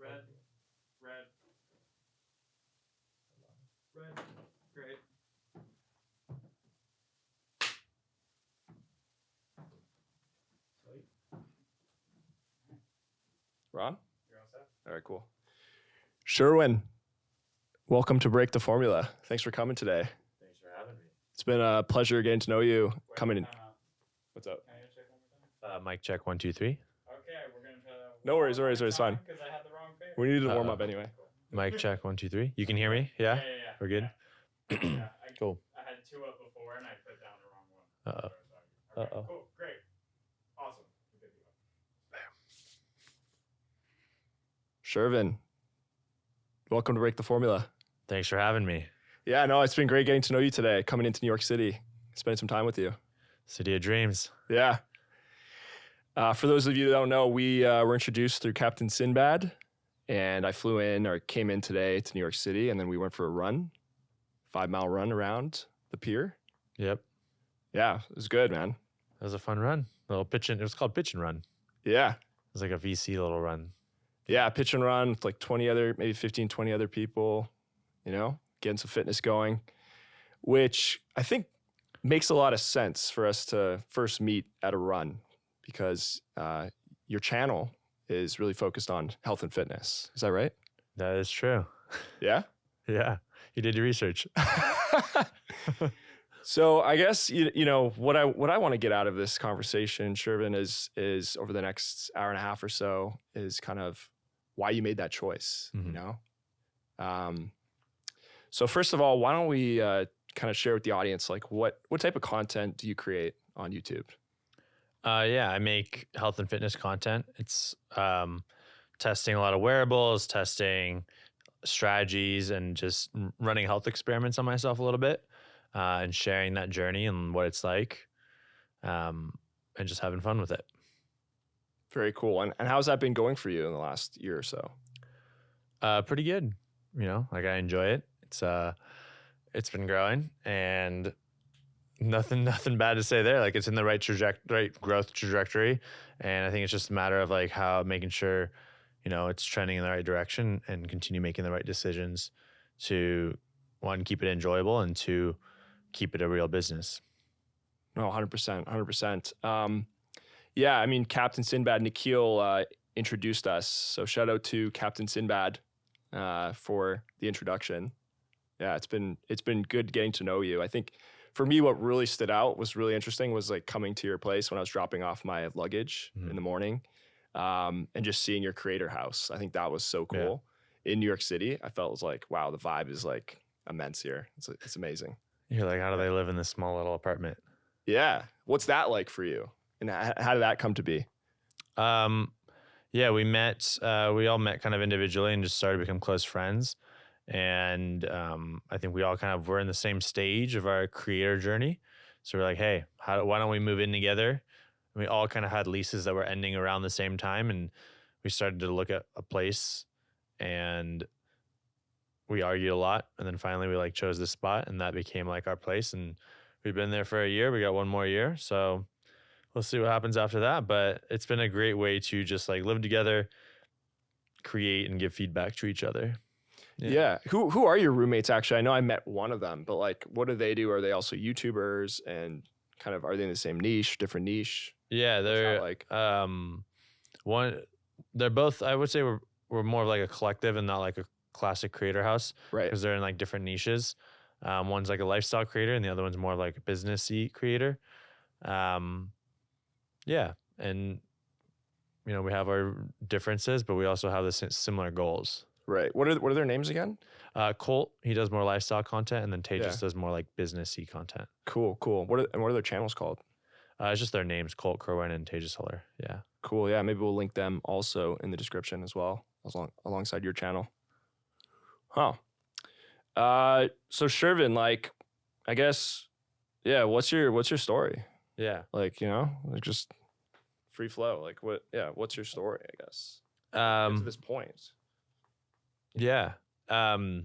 Red. Red. Red. Great. Ron? You're all set? All right, cool. Shervin, welcome to Break the Formula. Thanks for coming today. Thanks for having me. It's been a pleasure getting to know you. Coming in. What's up? Can I check one more time? Mic check 1 2 3. Okay, we're gonna try that. No worries, it's fine. Because I had the wrong paper. We needed to warm up anyway. Mic check 1 2 3. You can hear me? Yeah. Yeah. We're good. Yeah, Cool. I had two up before and I put down the wrong one. Uh-oh. Okay, Uh-oh. cool, great, awesome. Good to go. Shervin, welcome to Break the Formula. Thanks for having me. Yeah, no, it's been great getting to know you today. Coming into New York City, spending some time with you. City of Dreams. Yeah. For those of you that don't know, we were introduced through Captain Sinbad, and I came in today to New York City, and then we went for a run, 5-mile run around the pier. Yep. Yeah, it was good, man. That was a fun run. Little pitch and it was called pitch and run. Yeah. It was like a VC little run. Yeah, pitch and run with like 20 other, maybe 15, 20 other people, getting some fitness going, which I think makes a lot of sense for us to first meet at a run because your channel is really focused on health and fitness. Is that right? That is true. Yeah? Yeah. You did your research. So I guess, what I want to get out of this conversation, Shervin, is over the next hour and a half or so is kind of why you made that choice, So first of all, why don't we kind of share with the audience, like what type of content do you create on YouTube? Yeah, I make health and fitness content. It's testing a lot of wearables, testing strategies, and just running health experiments on myself a little bit, and sharing that journey and what it's like, and just having fun with it. Very cool. And how's that been going for you in the last year or so? Pretty good. Like I enjoy it. It's been growing and nothing bad to say there. Like it's in the right growth trajectory. And I think it's just a matter of like making sure, it's trending in the right direction and continue making the right decisions to, one, keep it enjoyable, and two, keep it a real business. No, 100%. Yeah, I mean, Captain Sinbad, Nikhil introduced us. So shout out to Captain Sinbad for the introduction. Yeah, it's been good getting to know you. I think for me, what really stood out was really interesting was like coming to your place when I was dropping off my luggage in the morning, and just seeing your creator house. I think that was so cool. In New York City, I felt it was like, wow, the vibe is like immense here. It's amazing. You're like, how do they live in this small little apartment? Yeah. What's that like for you? And how did that come to be? Yeah, we all met kind of individually and just started to become close friends. And I think we all kind of were in the same stage of our creator journey. So we're like, hey, why don't we move in together? And we all kind of had leases that were ending around the same time. And we started to look at a place and we argued a lot. And then finally we chose this spot and that became like our place. And we've been there for a year. We got one more year. So we'll see what happens after that. But it's been a great way to just live together, create, and give feedback to each other. Yeah. Who are your roommates actually? I know I met one of them, but what do they do? Are they also YouTubers, and kind of are they in the same niche, different niche? Yeah, they're they're both, I would say we're more of like a collective and not like a classic creator house. Right. Because they're in different niches. One's like a lifestyle creator and the other one's more of like a business-y creator. Yeah. And we have our differences, but we also have the similar goals. Right. What are their names again? Colt, he does more lifestyle content, and then Tejas does more like businessy content. Cool. What are their channels called? It's just their names, Colt Kerwin and Tejas Heller. Yeah. Cool. Yeah. Maybe we'll link them also in the description as well, alongside your channel. Huh. So Shervin, I guess, yeah. What's your story? Yeah. Just free flow. What's your story? I guess. To this point. Yeah. I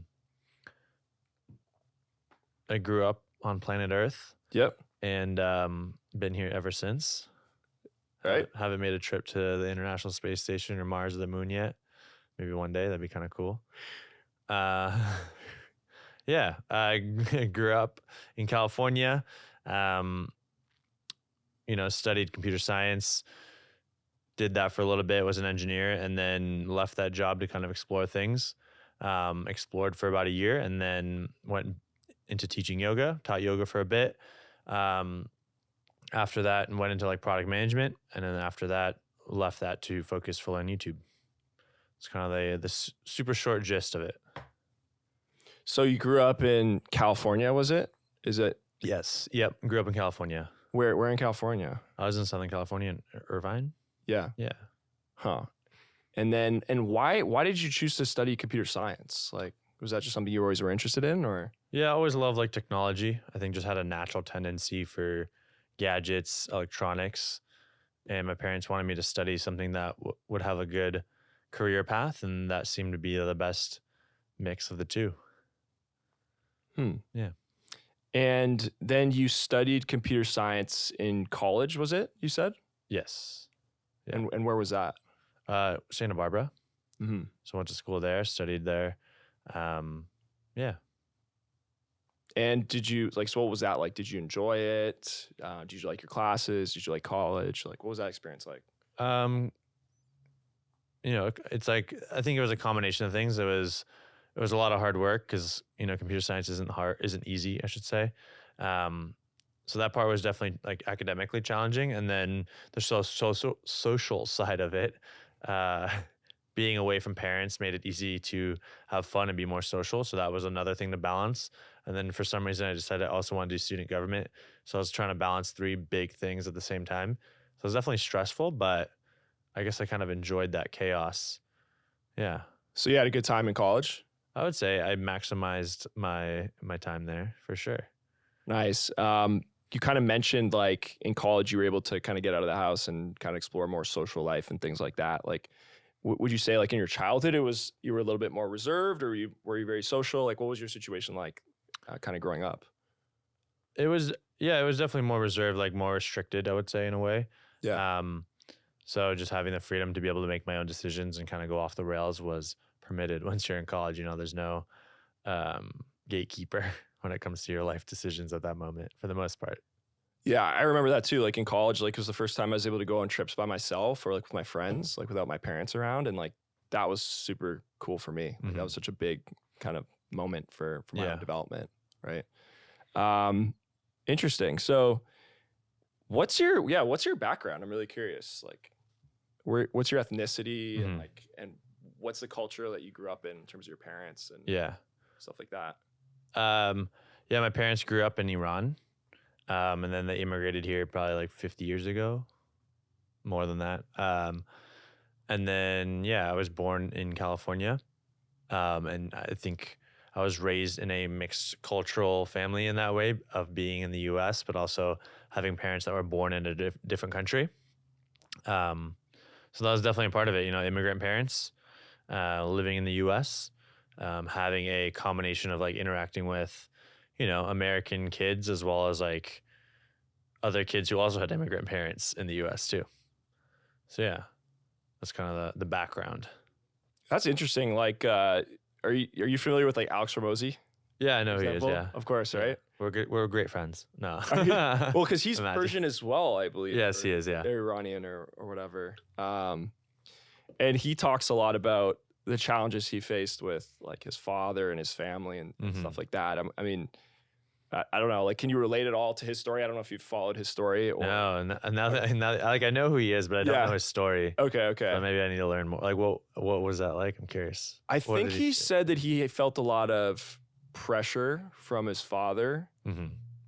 grew up on planet Earth. Yep. And been here ever since. Right. Haven't made a trip to the International Space Station or Mars or the Moon yet. maybe one day. That'd be kind of cool. Yeah, I grew up in California. Studied computer science, did that for a little bit, was an engineer, and then left that job to kind of explore things. Explored for about a year, and then went into teaching yoga, taught yoga for a bit. After that, and went into like product management, and then after that, left that to focus fully on YouTube. It's kind of the super short gist of it. So you grew up in California, was it? Is it? Yes. Yep. Grew up in California. Where in California? I was in Southern California in Irvine. Yeah. Yeah. Huh. And why did you choose to study computer science? Like, was that just something you always were interested in, or? Yeah, I always loved like technology. I think just had a natural tendency for gadgets, electronics, and my parents wanted me to study something that would have a good career path, and that seemed to be the best mix of the two. Yeah. And then you studied computer science in college, was it? You said? Yes. Yeah. And where was that? Santa Barbara. Mm-hmm. So I went to school there, studied there. Yeah. And did you so what was that like? Did you enjoy it? Did you like your classes? Did you like college? Like, what was that experience like? It's like, I think it was a combination of things. It was a lot of hard work because, computer science isn't easy, I should say. So that part was definitely like academically challenging. And then the social side of it, being away from parents made it easy to have fun and be more social. So that was another thing to balance. And then for some reason, I decided I also want to do student government. So I was trying to balance 3 big things at the same time. So it was definitely stressful, but I guess I kind of enjoyed that chaos. Yeah. So you had a good time in college? I would say I maximized my time there for sure. Nice. You kind of mentioned like in college you were able to kind of get out of the house and kind of explore more social life and things like that. Like, would you say like in your childhood you were a little bit more reserved, or were you very social? Like, what was your situation like, kind of growing up? It was definitely more reserved, like more restricted, I would say, in a way. Yeah. So just having the freedom to be able to make my own decisions and kind of go off the rails was permitted once you're in college. There's no gatekeeper when it comes to your life decisions at that moment, for the most part. Yeah, I remember that too. Like in college, like it was the first time I was able to go on trips by myself or like with my friends, like without my parents around, and like that was super cool for me. Like, that was such a big kind of moment for my own development, right? Interesting. So, what's your background? I'm really curious. Like, what's your ethnicity and what's the culture that you grew up in terms of your parents and stuff like that? My parents grew up in Iran, and then they immigrated here probably like 50 years ago, more than that. And then I was born in California, and I think I was raised in a mixed cultural family in that way of being in the U.S., but also having parents that were born in a different country. So that was definitely a part of it, immigrant parents, living in the U.S., having a combination of like interacting with, American kids as well as like other kids who also had immigrant parents in the U.S. too. So that's kind of the background. That's interesting. Like, are you familiar with like Alex Ramosi? Yeah, I know who he is. Yeah, of course, right? We're great friends. No, well, because he's Persian as well, I believe. Yes, he is. Yeah, Iranian or whatever. And he talks a lot about the challenges he faced with like his father and his family and stuff like that. I mean, I don't know. Like, can you relate at all to his story? I don't know if you've followed his story. Or... No, and now like I know who he is, but I don't know his story. Okay. So maybe I need to learn more. Like, what was that like? I'm curious. I think he said that he felt a lot of pressure from his father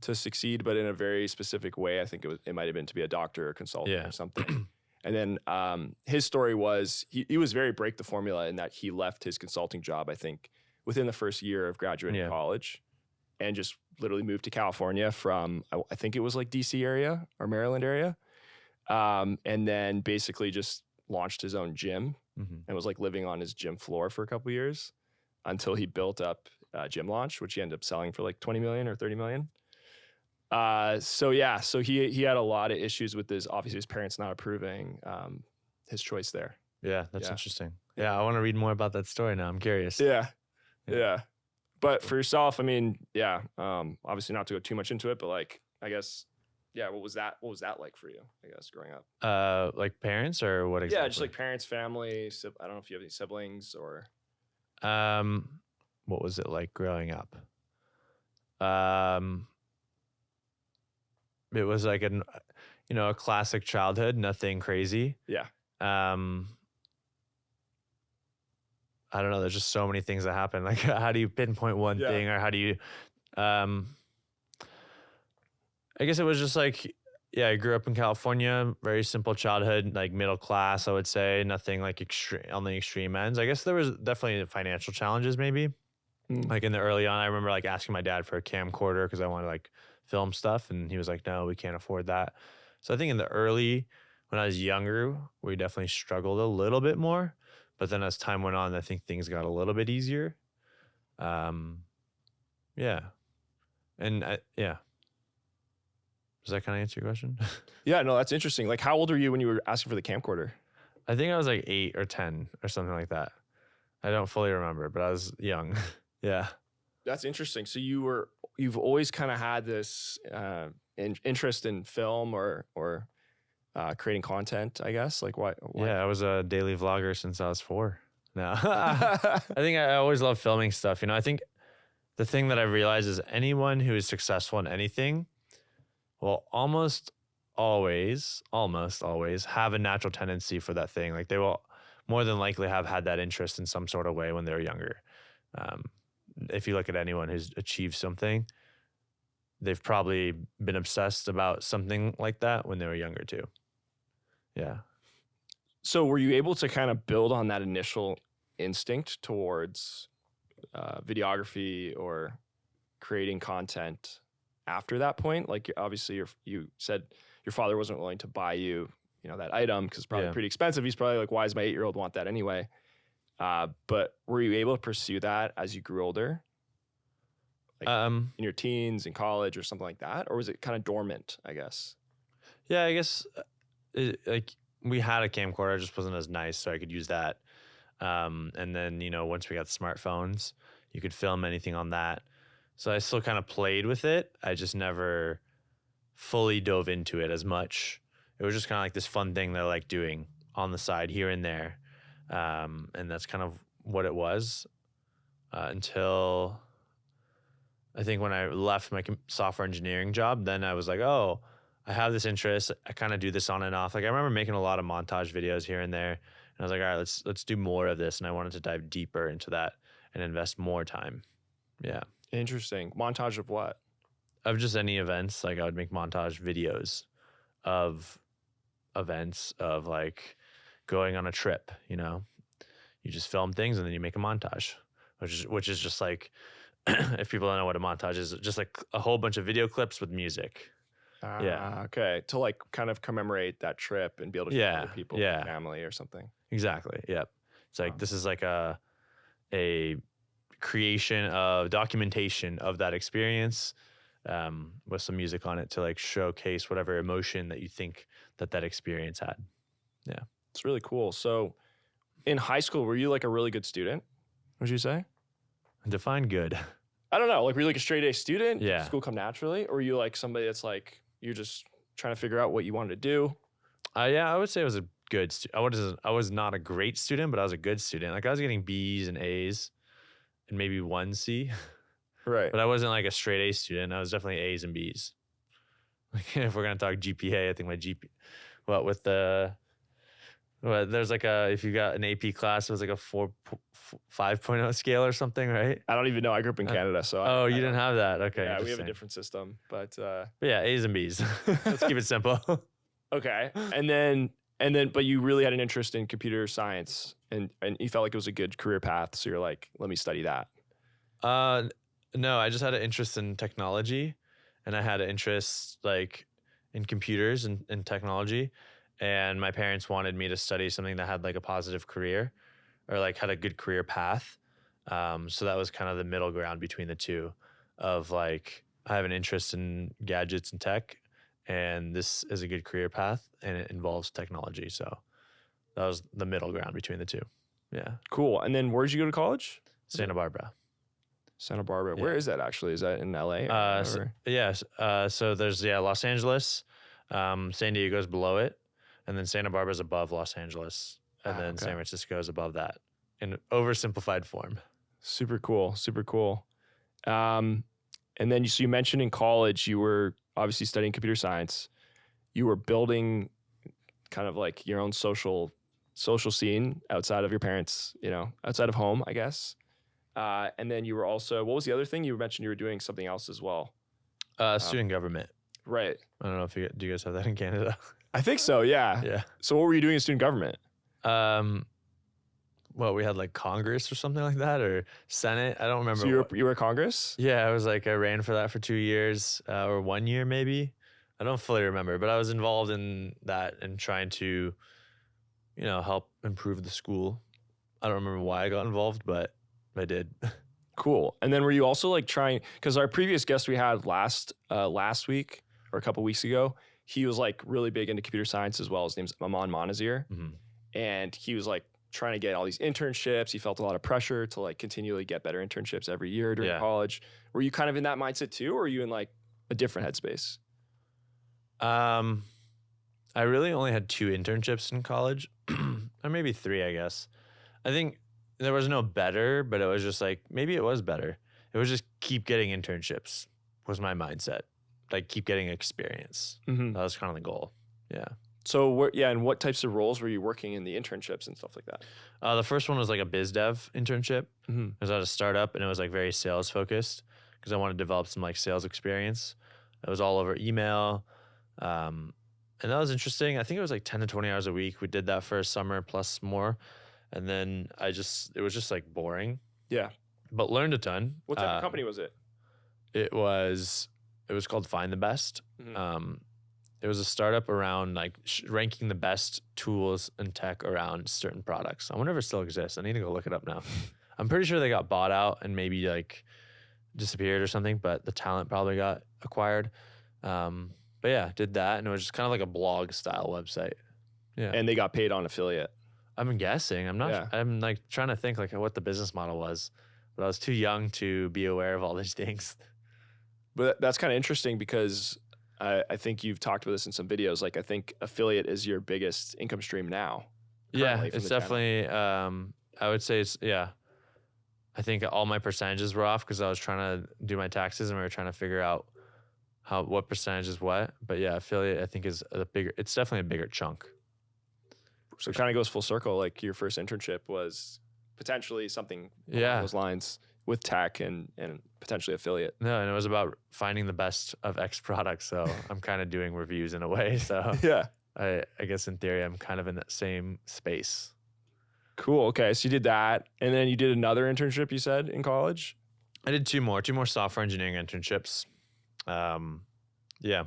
to succeed, but in a very specific way. I think it might have been to be a doctor or consultant or something. And then his story was he was very break the formula in that he left his consulting job, I think, within the first year of graduating college, and just literally moved to California from, I think it was like DC area or Maryland area. And then basically just launched his own gym and was like living on his gym floor for a couple of years until he built up Gym Launch, which he ended up selling for like 20 million or 30 million. So he had a lot of issues with obviously his parents not approving his choice there. Yeah, that's interesting. Yeah, I want to read more about that story now. I'm curious. Yeah. Yeah. Yeah. But for yourself, I mean, yeah, obviously not to go too much into it, but like, I guess, yeah, what was that like for you, I guess, growing up? Like parents or what exactly? Yeah, just like parents, family, I don't know if you have any siblings or. What was it like growing up? It was like a classic childhood, nothing crazy. Yeah. I don't know. There's just so many things that happen. Like, how do you pinpoint one thing, or how do you? I guess it was just like, yeah, I grew up in California, very simple childhood, like middle class, I would say, nothing like extreme on the extreme ends. I guess there was definitely financial challenges, maybe. Like in the early on, I remember like asking my dad for a camcorder because I wanted to like film stuff, and he was like, "No, we can't afford that." So I think in the early, when I was younger, we definitely struggled a little bit more. But then as time went on, I think things got a little bit easier. Yeah, and yeah. Does that kind of answer your question? Yeah, no, that's interesting. Like, how old were you when you were asking for the camcorder? I think I was like 8 or 10 or something like that. I don't fully remember, but I was young. Yeah. That's interesting. So you've always kind of had this interest in film or creating content, I guess. Like why? Yeah, I was a daily vlogger since I was 4. No, I think I always love filming stuff. I think the thing that I've realized is anyone who is successful in anything will almost always have a natural tendency for that thing. Like they will more than likely have had that interest in some sort of way when they were younger. If you look at anyone who's achieved something, they've probably been obsessed about something like that when they were younger too. Yeah. So were you able to kind of build on that initial instinct towards videography or creating content after that point? Like obviously you said your father wasn't willing to buy you, that item because it's probably pretty expensive. He's probably like, why does my 8-year-old want that anyway? But were you able to pursue that as you grew older? Like in your teens, in college or something like that? Or was it kind of dormant, I guess? Yeah, I guess like we had a camcorder, it just wasn't as nice, so I could use that. And then, once we got smartphones, you could film anything on that. So I still kind of played with it. I just never fully dove into it as much. It was just kind of like this fun thing that I like doing on the side here and there. And that's kind of what it was until I think when I left my software engineering job, then I was like, oh, I have this interest. I kind of do this on and off. Like I remember making a lot of montage videos here and there. And I was like, all right, let's do more of this. And I wanted to dive deeper into that and invest more time. Yeah. Interesting. Montage of what? Of just any events. Like I would make montage videos of events of like going on a trip, you just film things and then you make a montage, which is just like, if people don't know what a montage is, just like a whole bunch of video clips with music. Yeah. Okay. To like kind of commemorate that trip and be able to show other people, family or something. Exactly. Yep. It's like, this is like a creation of documentation of that experience with some music on it to like showcase whatever emotion that you think that experience had. Yeah. It's really cool. So in high school, were you like a really good student? Would you say? Define good. I don't know. Like, were you like a straight A student? Yeah. Did school come naturally? Or were you like somebody that's like, you're just trying to figure out what you wanted to do? Yeah, I would say I was a good student. I was not a great student, but I was a good student. Like I was getting B's and A's and maybe 1 C. Right. But I wasn't like a straight A student. I was definitely A's and B's. Like if we're going to talk GPA, I think my there's like if you got an AP class, it was like a 5.0 scale or something, right? I don't even know. I grew up in Canada, so you didn't have that. Okay. Yeah, we have a different system, but yeah, A's and B's. Let's keep it simple. Okay. And then, but you really had an interest in computer science and you felt like it was a good career path. So you're like, let me study that. No, I just had an interest in technology and I had an interest like in computers and technology. And my parents wanted me to study something that had like a positive career or like had a good career path. So that was kind of the middle ground between the two of like, I have an interest in gadgets and tech and this is a good career path and it involves technology. So that was the middle ground between the two. Yeah. Cool. And then where'd you go to college? Santa Barbara. Santa Barbara. Yeah. Where is that actually? Is that in LA? So there's Los Angeles, San Diego's below it, and then Santa Barbara's above Los Angeles, and then okay. San Francisco is above that in oversimplified form. Super cool. Super cool. And then so you mentioned in college you were obviously studying computer science. You were building kind of like your own social scene outside of your parents, outside of home, I guess. And then you were also, what was the other thing? You mentioned you were doing something else as well. Student government. Right. I don't know if do you guys have that in Canada? I think so, yeah. Yeah. So what were you doing in student government? Well, we had like Congress or something like that, or Senate. I don't remember. So you were at Congress? Yeah, I ran for that for 2 years, or 1 year maybe. I don't fully remember, but I was involved in that and trying to, help improve the school. I don't remember why I got involved, but I did. Cool. And then were you also like trying, because our previous guest we had last week or a couple weeks ago, he was like really big into computer science as well. His name's Maman Monazir. Mm-hmm. And he was like trying to get all these internships. He felt a lot of pressure to like continually get better internships every year during college. Were you kind of in that mindset too, or were you in like a different headspace? I really only had 2 internships in college, or maybe 3, I guess. I think there was no better, but it was just like, maybe it was better. It was just keep getting internships was my mindset. Like keep getting experience. Mm-hmm. That was kind of the goal. Yeah. So and what types of roles were you working in the internships and stuff like that? The first one was like a biz dev internship. Mm-hmm. It was at a startup and it was like very sales focused because I wanted to develop some like sales experience. It was all over email. And that was interesting. I think it was like 10 to 20 hours a week. We did that for a summer plus more. And then it was just like boring. Yeah. But learned a ton. What type of company was it? It was called Find the Best. Mm-hmm. It was a startup around like ranking the best tools and tech around certain products. I wonder if it still exists. I need to go look it up now. I'm pretty sure they got bought out and maybe like disappeared or something, but the talent probably got acquired. But yeah, did that. And it was just kind of like a blog style website. Yeah. And they got paid on affiliate. I'm guessing. I'm not. Yeah. I'm like trying to think like what the business model was, but I was too young to be aware of all these things. But that's kind of interesting because I think you've talked about this in some videos. Like I think affiliate is your biggest income stream now. Yeah, it's definitely. I would say it's I think all my percentages were off because I was trying to do my taxes and we were trying to figure out what percentage is what. But yeah, affiliate I think is it's definitely a bigger chunk. So it kind of goes full circle. Like your first internship was potentially something along those lines with tech and potentially affiliate. No, and it was about finding the best of X products. So I'm kind of doing reviews in a way. So yeah, I guess in theory I'm kind of in that same space. Cool. Okay, so you did that, and then you did another internship. You said in college. I did two more software engineering internships. Yeah.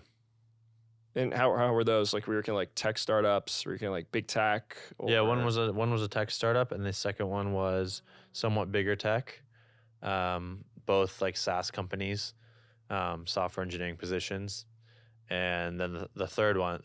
And how were those? Like, were you working like tech startups? Were you working like big tech? Yeah, one was a tech startup, and the second one was somewhat bigger tech. Both like SaaS companies, software engineering positions, and then the third one,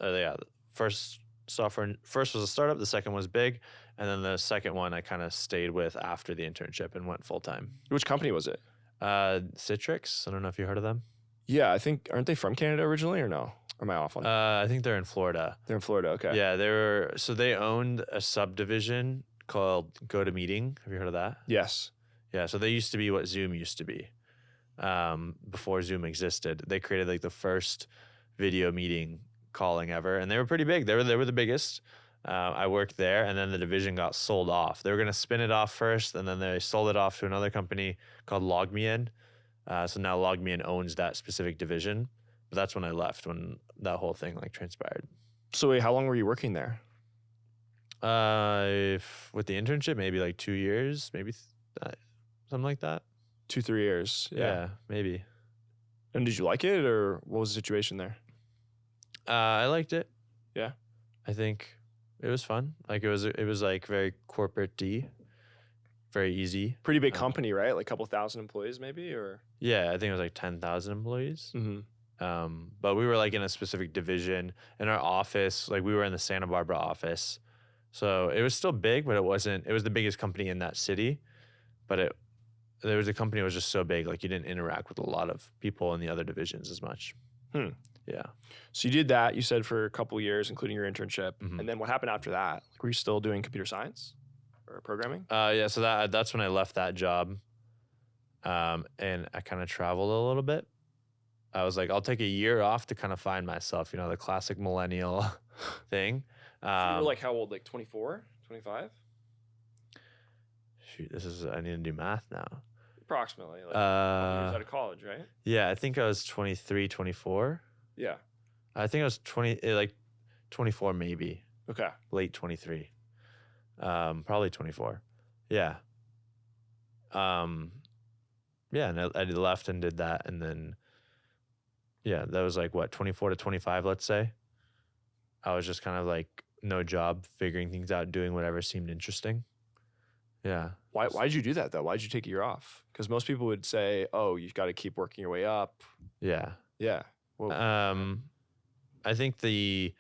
first was a startup. The second was big, and then the second one I kind of stayed with after the internship and went full time. Which company was it? Citrix. I don't know if you heard of them. Yeah, I think aren't they from Canada originally or no? Or am I off on that? I think they're in Florida. They're in Florida, okay. Yeah, they owned a subdivision called GoToMeeting. Have you heard of that? Yes. Yeah, so they used to be what Zoom used to be before Zoom existed. They created like the first video meeting calling ever, and they were pretty big. They were the biggest. I worked there, and then the division got sold off. They were going to spin it off first, and then they sold it off to another company called LogMeIn. So now LogMeIn owns that specific division. But that's when I left, when that whole thing like transpired. So wait, how long were you working there? With the internship, maybe like 2 years, maybe something like that. 2-3 years. Yeah, maybe. And did you like it, or what was the situation there? I liked it. Yeah. I think it was fun. Like it was like very corporate-y, very easy. Pretty big company, right? Like a couple thousand employees maybe, or? Yeah, I think it was like 10,000 employees. Mm-hmm. But we were like in a specific division in our office. Like we were in the Santa Barbara office. So it was still big, but it wasn't. It was the biggest company in that city, but there was a company that was just so big, like you didn't interact with a lot of people in the other divisions as much. Yeah. So you did that, you said, for a couple of years, including your internship. Mhm. And then what happened after that? Like, were you still doing computer science or programming? Yeah. So that's when I left that job, and I kind of traveled a little bit. I was like, I'll take a year off to kind of find myself. The classic millennial thing. So you were like how old? Like 24, 25? Shoot, I need to do math now. Approximately. Like a couple years out of college, right? Yeah, I think I was 23, 24. Yeah. I think I was 24 maybe, Okay. late 23. Probably 24. Yeah. Yeah, and I left and did that, and then yeah, that was like what, 24 to 25, let's say. I was just kind of like no job, figuring things out, doing whatever seemed interesting. Yeah. Why did you do that though? Why did you take a year off? Because most people would say, "Oh, you've got to keep working your way up." Yeah. Yeah. Well, I think the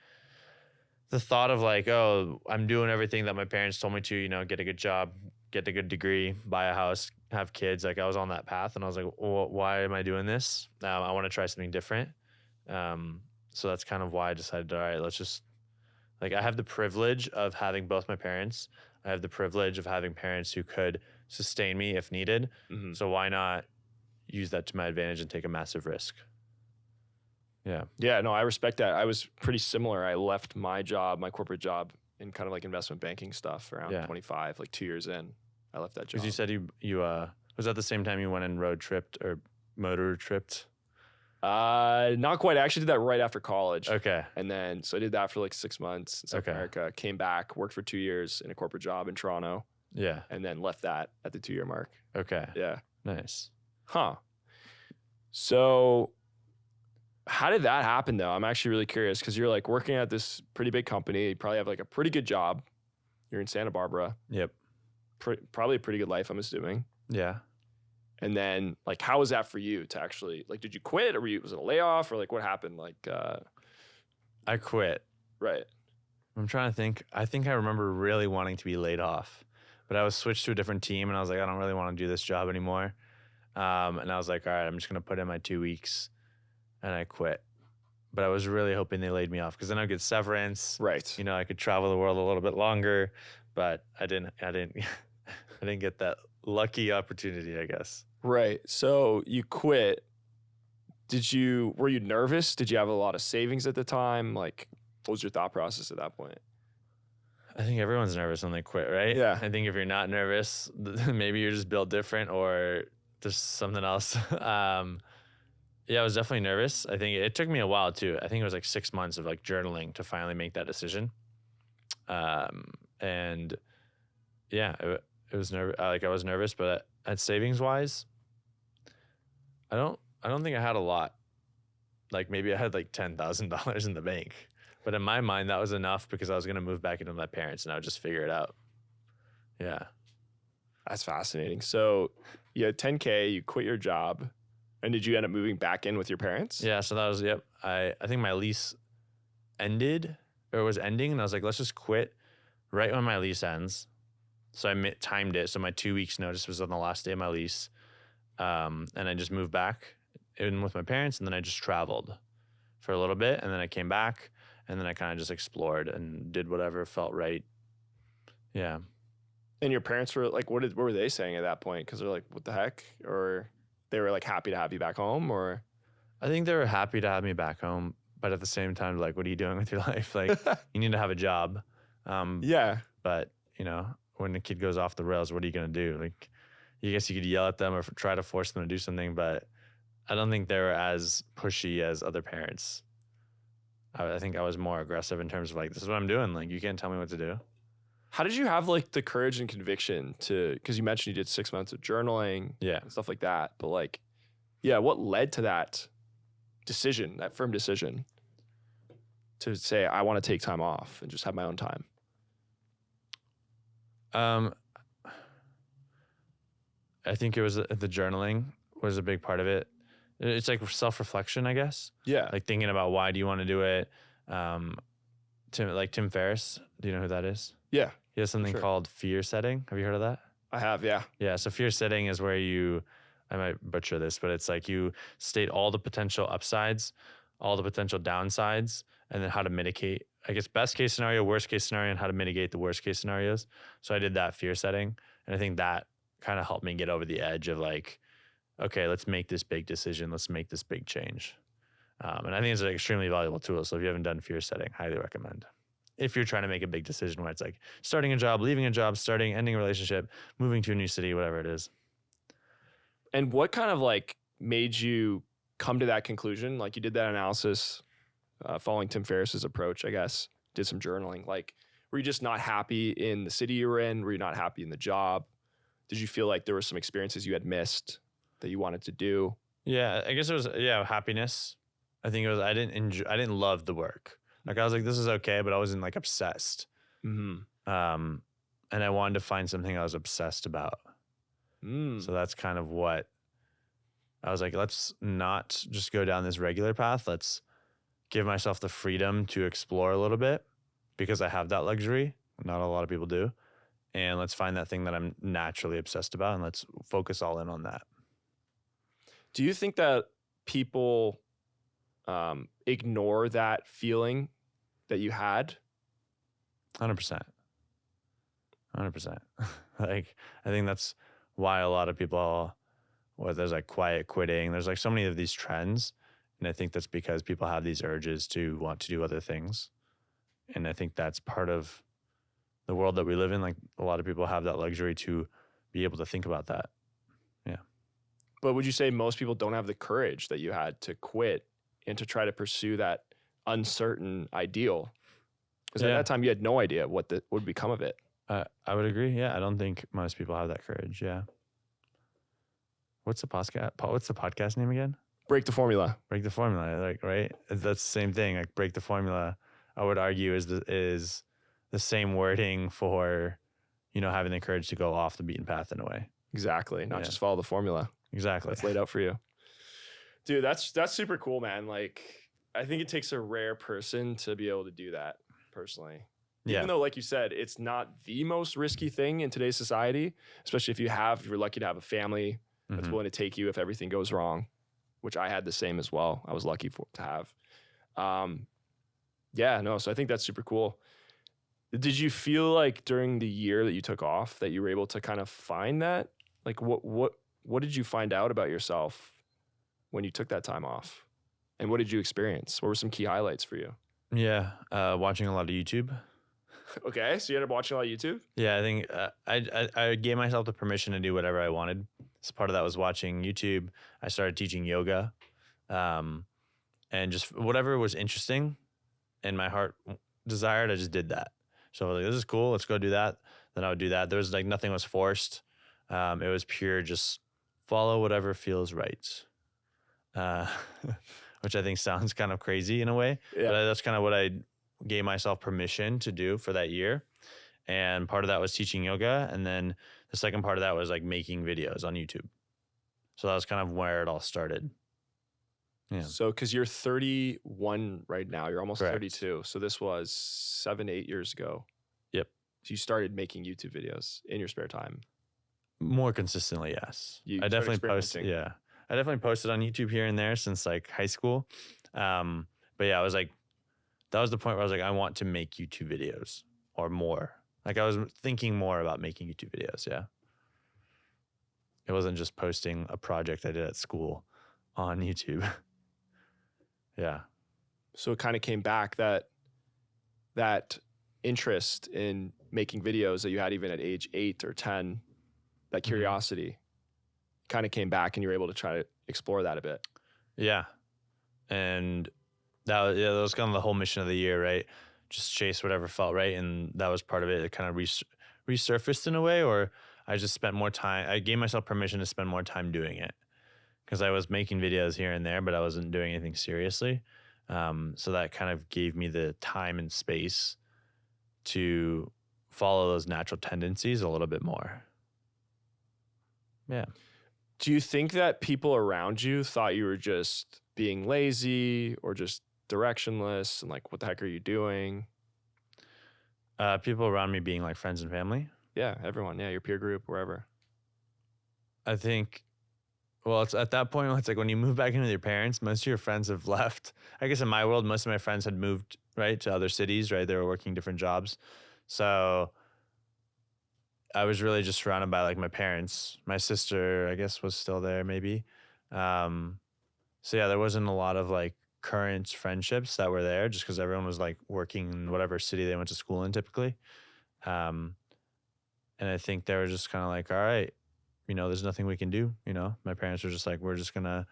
thought of like, oh, I'm doing everything that my parents told me to, get a good job, get a good degree, buy a house, have kids. Like I was on that path, and I was like, well, why am I doing this? I want to try something different. So that's kind of why I decided, all right, let's just, like, I have the privilege of having both my parents. I have the privilege of having parents who could sustain me if needed. mhm. So why not use that to my advantage and take a massive risk? Yeah. Yeah, no, I respect that. I was pretty similar. I left my job, my corporate job, in kind of like investment banking stuff around Yeah. 25, like 2 years in. I left that job. Because you said you was that the same time you went and road tripped or motor tripped? Not quite. I actually did that right after college. Okay. And then, so I did that for like 6 months in South Okay. America, came back, worked for 2 years in a corporate job in Toronto, Yeah. and then left that at the 2-year mark. Okay. Yeah. Nice. Huh. So how did that happen though? I'm actually really curious because you're like working at this pretty big company. You probably have like a pretty good job. You're in Santa Barbara. Yep. Probably a pretty good life, I'm assuming. Yeah. And then like, how was that for you to actually, like, did you quit or was it a layoff or like what happened? Like, I quit. right. I'm trying to think. I think I remember really wanting to be laid off, but I was switched to a different team, and I was like, I don't really want to do this job anymore. And I was like, all right, I'm just gonna put in my 2 weeks, and I quit. But I was really hoping they laid me off because then I'd get severance. Right. I could travel the world a little bit longer, but I didn't I didn't get that lucky opportunity, I guess. Right. So you quit. Were you nervous? Did you have a lot of savings at the time? Like, what was your thought process at that point? I think everyone's nervous when they quit, right? Yeah. I think if you're not nervous, maybe you're just built different or there's something else. Yeah, I was definitely nervous. I think it took me a while too. I think it was like 6 months of like journaling to finally make that decision. And yeah, it was nervous. I was nervous, but at savings wise, I don't think I had a lot. Like maybe I had like $10,000 in the bank, but in my mind that was enough because I was gonna move back into my parents and I would just figure it out. Yeah. That's fascinating. So you had 10K, you quit your job, and did you end up moving back in with your parents? Yeah. So that was, yep. I think my lease ended or was ending, and I was like, let's just quit right when my lease ends. So I timed it. So my 2 weeks notice was on the last day of my lease. And I just moved back in with my parents, and then I just traveled for a little bit, and then I came back, and then I kind of just explored and did whatever felt right. Yeah. And your parents were like, what were they saying at that point? Because they're like, what the heck? Or they were like happy to have you back home? Or I think they were happy to have me back home, but at the same time, like, what are you doing with your life? Like, you need to have a job. yeah. But, when the kid goes off the rails, what are you going to do? Like, I guess you could yell at them or try to force them to do something, but I don't think they were as pushy as other parents. I think I was more aggressive in terms of like, this is what I'm doing. Like, you can't tell me what to do. How did you have like the courage and conviction because you mentioned you did 6 months of journaling Yeah. and stuff like that, but like, yeah, what led to that decision, that firm decision to say, I want to take time off and just have my own time? I think it was the journaling was a big part of it. It's like self-reflection, I guess. Yeah. Like thinking about why do you want to do it? Tim Ferriss. Do you know who that is? Yeah, He has something sure. called fear setting. Have you heard of that? I have. Yeah. Yeah. So fear setting is where I might butcher this, but it's like you state all the potential upsides, all the potential downsides, and then how to mitigate. I guess best case scenario, worst case scenario, and how to mitigate the worst case scenarios. So I did that fear setting, and I think that kind of helped me get over the edge of like, okay, let's make this big decision. Let's make this big change. And I think it's an extremely valuable tool. So if you haven't done fear setting, highly recommend. If you're trying to make a big decision where it's like starting a job, leaving a job, ending a relationship, moving to a new city, whatever it is. And what kind of like made you come to that conclusion? Like you did that analysis following Tim Ferriss's approach, I guess, did some journaling. Like, were you just not happy in the city you were in? Were you not happy in the job? Did you feel like there were some experiences you had missed that you wanted to do? Yeah, I guess it was happiness. I think it was I didn't love the work. Like I was like, this is okay, but I wasn't like obsessed. Mm-hmm. And I wanted to find something I was obsessed about. So that's kind of what I was like, let's not just go down this regular path. Let's give myself the freedom to explore a little bit because I have that luxury. Not a lot of people do. And let's find that thing that I'm naturally obsessed about and let's focus all in on that. Do you think that people ignore that feeling that you had? 100%. 100%. Like, I think that's why a lot of people, there's like quiet quitting. There's like so many of these trends. And I think that's because people have these urges to want to do other things. And I think that's part of the world that we live in. Like a lot of people have that luxury to be able to think about that. Yeah. But would you say most people don't have the courage that you had to quit and to try to pursue that uncertain ideal? Because at that time you had no idea what would become of it. I would agree. Yeah. I don't think most people have that courage. Yeah. What's the podcast name again? Break the Formula. Break the Formula. Like, right. That's the same thing. Like break the formula, I would argue is the same wording for, having the courage to go off the beaten path in a way. Exactly. Not just follow the formula. Exactly. That's laid out for you. Dude, that's super cool, man. Like, I think it takes a rare person to be able to do that, personally. Yeah. Even though, like you said, it's not the most risky thing in today's society, especially if you're lucky to have a family that's willing to take you if everything goes wrong, which I had the same as well. I was lucky to have. So I think that's super cool. Did you feel like during the year that you took off that you were able to kind of find that? Like, what did you find out about yourself when you took that time off? And what did you experience? What were some key highlights for you? Yeah. Watching a lot of YouTube. Okay. So you ended up watching a lot of YouTube? Yeah. I think I gave myself the permission to do whatever I wanted. So part of that was watching YouTube. I started teaching yoga. And just whatever was interesting and my heart desired, I just did that. So I was like, this is cool. Let's go do that. Then I would do that. There was like nothing was forced. It was pure, just follow whatever feels right. Which I think sounds kind of crazy in a way. Yeah. But that's kind of what I gave myself permission to do for that year. And part of that was teaching yoga. And then the second part of that was like making videos on YouTube. So that was kind of where it all started. Yeah. So, because you're 31 right now, you're almost 32. So this was 7-8 years ago. Yep. So you started making YouTube videos in your spare time. More consistently, yes. I definitely posted. Yeah, I definitely posted on YouTube here and there since like high school. But yeah, I was like, that was the point where I was like, I want to make YouTube videos or more. Like I was thinking more about making YouTube videos. Yeah. It wasn't just posting a project I did at school on YouTube. Yeah. So it kind of came back that interest in making videos that you had even at age 8 or 10, that curiosity kind of came back and you were able to try to explore that a bit. Yeah. And that was kind of the whole mission of the year, right? Just chase whatever felt right. And that was part of it. It kind of resurfaced in a way, or I just spent more time. I gave myself permission to spend more time doing it because I was making videos here and there, but I wasn't doing anything seriously. So that kind of gave me the time and space to follow those natural tendencies a little bit more. Yeah. Do you think that people around you thought you were just being lazy or just directionless and like, what the heck are you doing? People around me being like friends and family. Yeah, everyone. Yeah, your peer group, wherever. I think, well, it's at that point, it's like when you move back in with your parents, most of your friends have left. I guess in my world, most of my friends had moved, right, to other cities, right? They were working different jobs. So I was really just surrounded by like my parents. My sister, I guess, was still there maybe. So yeah, there wasn't a lot of like current friendships that were there just because everyone was like working in whatever city they went to school in typically. Um, and I think they were just kind of like, all right, there's nothing we can do. My parents were just like, we're just gonna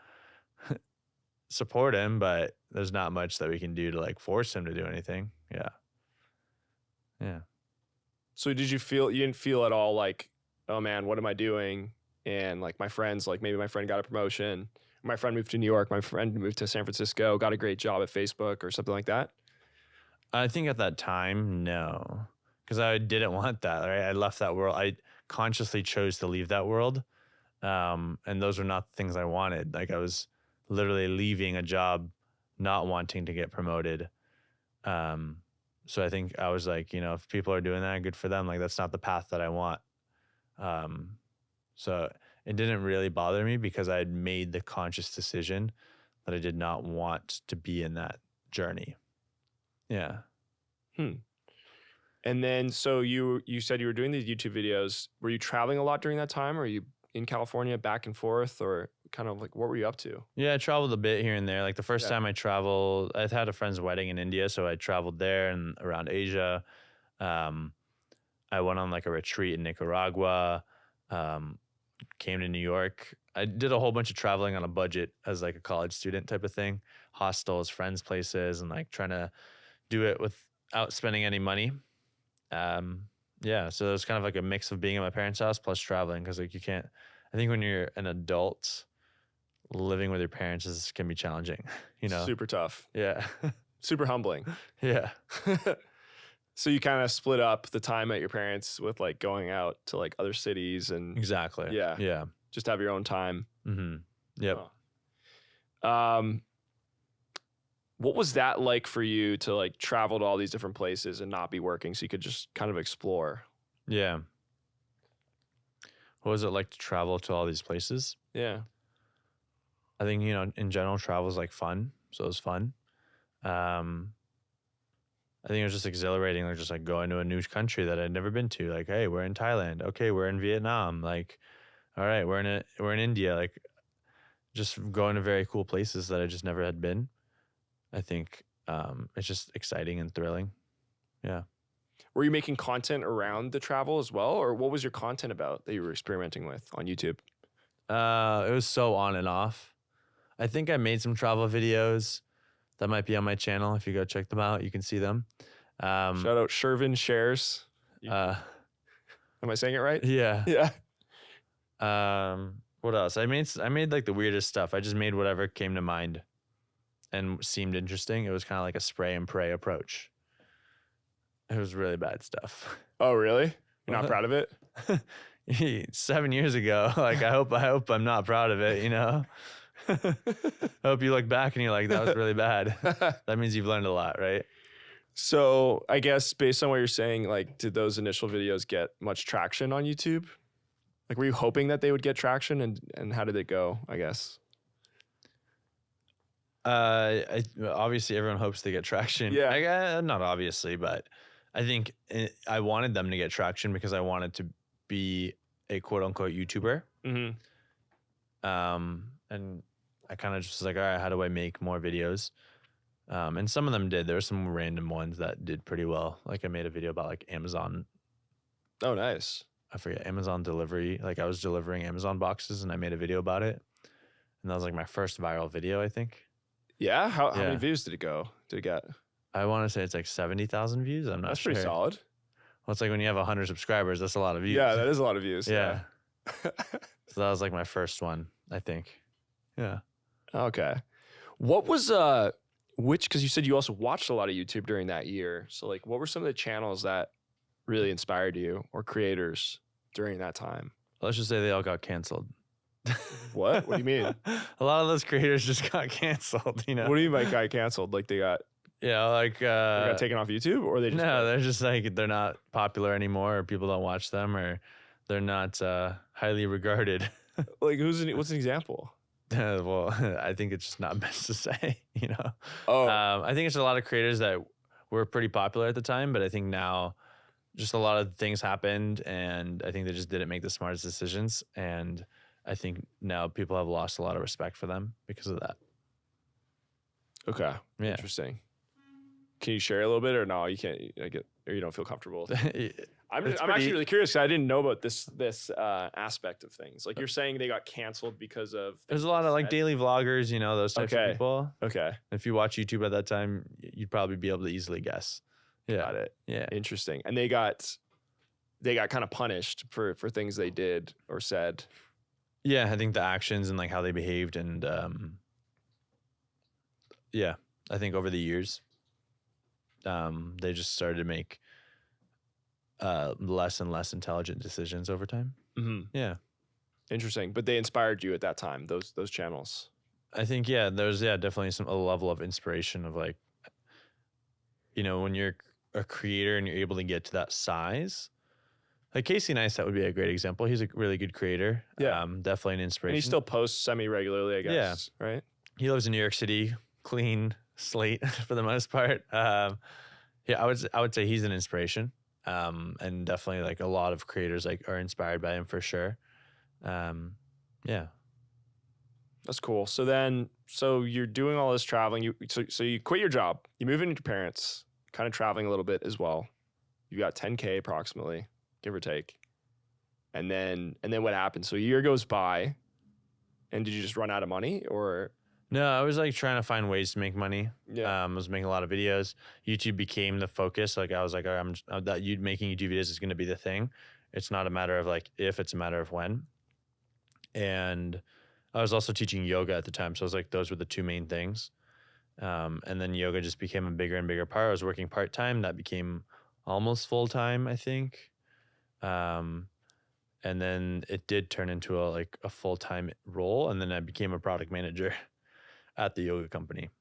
support him, but there's not much that we can do to like force him to do anything. Yeah. Yeah. So did you didn't feel at all like, oh man, what am I doing? And like my friends, like maybe my friend got a promotion, my friend moved to New York, my friend moved to San Francisco, got a great job at Facebook or something like that? I think at that time, no, because I didn't want that. Right, I left that world. I consciously chose to leave that world, and those were not the things I wanted. Like I was literally leaving a job, not wanting to get promoted. So I think I was like, if people are doing that, good for them. Like that's not the path that I want. So it didn't really bother me because I had made the conscious decision that I did not want to be in that journey. Yeah. And then, so you said you were doing these YouTube videos. Were you traveling a lot during that time? Or are you in California back and forth, or kind of like, what were you up to? Yeah, I traveled a bit here and there. Like the first Yeah. time I traveled, I had a friend's wedding in India, so I traveled there and around Asia. I went on like a retreat in Nicaragua, came to New York. I did a whole bunch of traveling on a budget as like a college student type of thing, hostels, friends' places, and like trying to do it without spending any money. Yeah, so it was kind of like a mix of being at my parents' house plus traveling, because like you can't, I think when you're an adult, living with your parents can be challenging, Super tough. Yeah. Super humbling. Yeah. So you kind of split up the time at your parents with like going out to like other cities and Exactly. Yeah. Yeah. just have your own time. Mm-hmm. Yep. What was that like for you to like travel to all these different places and not be working so you could just kind of explore? Yeah. What was it like to travel to all these places? Yeah. I think, in general, travel is like fun. So it was fun. I think it was just exhilarating, like just like going to a new country that I'd never been to. Like, hey, we're in Thailand. Okay, we're in Vietnam. Like, all right, we're in India. Like, just going to very cool places that I just never had been. I think it's just exciting and thrilling. Yeah. Were you making content around the travel as well? Or what was your content about that you were experimenting with on YouTube? It was so on and off. I think I made some travel videos that might be on my channel. If you go check them out, you can see them. Shout out Shervin shares. Am I saying it right? Yeah. Yeah. What else? I made like the weirdest stuff. I just made whatever came to mind and seemed interesting. It was kind of like a spray and pray approach. It was really bad stuff. Oh, really? You're not proud of it? 7 years ago. Like I hope I'm not proud of it, I hope you look back and you're like, that was really bad. That means you've learned a lot, right? So I guess based on what you're saying, like, did those initial videos get much traction on YouTube? Like, were you hoping that they would get traction, and how did it go, I guess? Obviously everyone hopes they get traction. Yeah. Not obviously, but I think I wanted them to get traction because I wanted to be a quote unquote YouTuber. Mm-hmm. And I kind of just was like, all right, how do I make more videos? And some of them did. There were some random ones that did pretty well. Like I made a video about like Amazon. Oh, nice. I forget, Amazon delivery. Like I was delivering Amazon boxes and I made a video about it. And that was like my first viral video, I think. Yeah? How Yeah. many views did it get? I want to say it's like 70,000 views. I'm not That's sure. pretty solid. Well, it's like when you have 100 subscribers, that's a lot of views. Yeah, that is a lot of views. Yeah. So that was like my first one, I think. Yeah. Okay. What was because you said you also watched a lot of YouTube during that year. So like, what were some of the channels that really inspired you, or creators during that time? Let's just say they all got canceled. What? What do you mean? A lot of those creators just got canceled, What do you mean by got canceled? Like they got You know, like They got taken off YouTube, or they just no, they're just like they're not popular anymore, or people don't watch them, or they're not highly regarded. like what's an example? Well, I think it's just not best to say. You know, Oh, I think it's a lot of creators that were pretty popular at the time, but I think now just a lot of things happened, and I think they just didn't make the smartest decisions, and I think now people have lost a lot of respect for them because of that. okay, Yeah. interesting. Can you share a little bit, or no? You can't. Or you don't feel comfortable. I'm actually really curious. 'Cause I didn't know about this aspect of things. Like you're saying, they got canceled because of. There's a lot of like daily vloggers, you know, those types of people. Okay, If you watch YouTube at that time, you'd probably be able to easily guess. Yeah. got it. Yeah. Interesting. And they got kind of punished for things they did or said. Yeah, I think the actions and like how they behaved, and yeah, I think over the years, they just started to make less and less intelligent decisions over time. Mm-hmm. Yeah, Interesting. But they inspired you at that time. Those channels. I think there's definitely a level of inspiration of like, you know, when you're a creator and you're able to get to that size. Like Casey Neistat would be a great example. He's a really good creator. Yeah. Definitely an inspiration. And he still posts semi-regularly, I guess. Yeah. Right? He lives in New York City, clean slate for the most part. Yeah, I would say he's an inspiration. And definitely like a lot of creators like are inspired by him for sure. Yeah. That's cool. So you're doing all this traveling. So you quit your job. You move in with your parents, kind of traveling a little bit as well. You got 10K approximately, give or take. And then what happened? So a year goes by, and did you just run out of money, or? No, I was like trying to find ways to make money. Yeah. I was making a lot of videos. YouTube became the focus. Like I was like, making YouTube videos is going to be the thing. It's not a matter of like if, it's a matter of when. And I was also teaching yoga at the time, so I was like, those were the two main things. And then yoga just became a bigger and bigger part. I was working part-time. That became almost full-time, I think. And then it did turn into a full-time role. And then I became a product manager at the yoga company.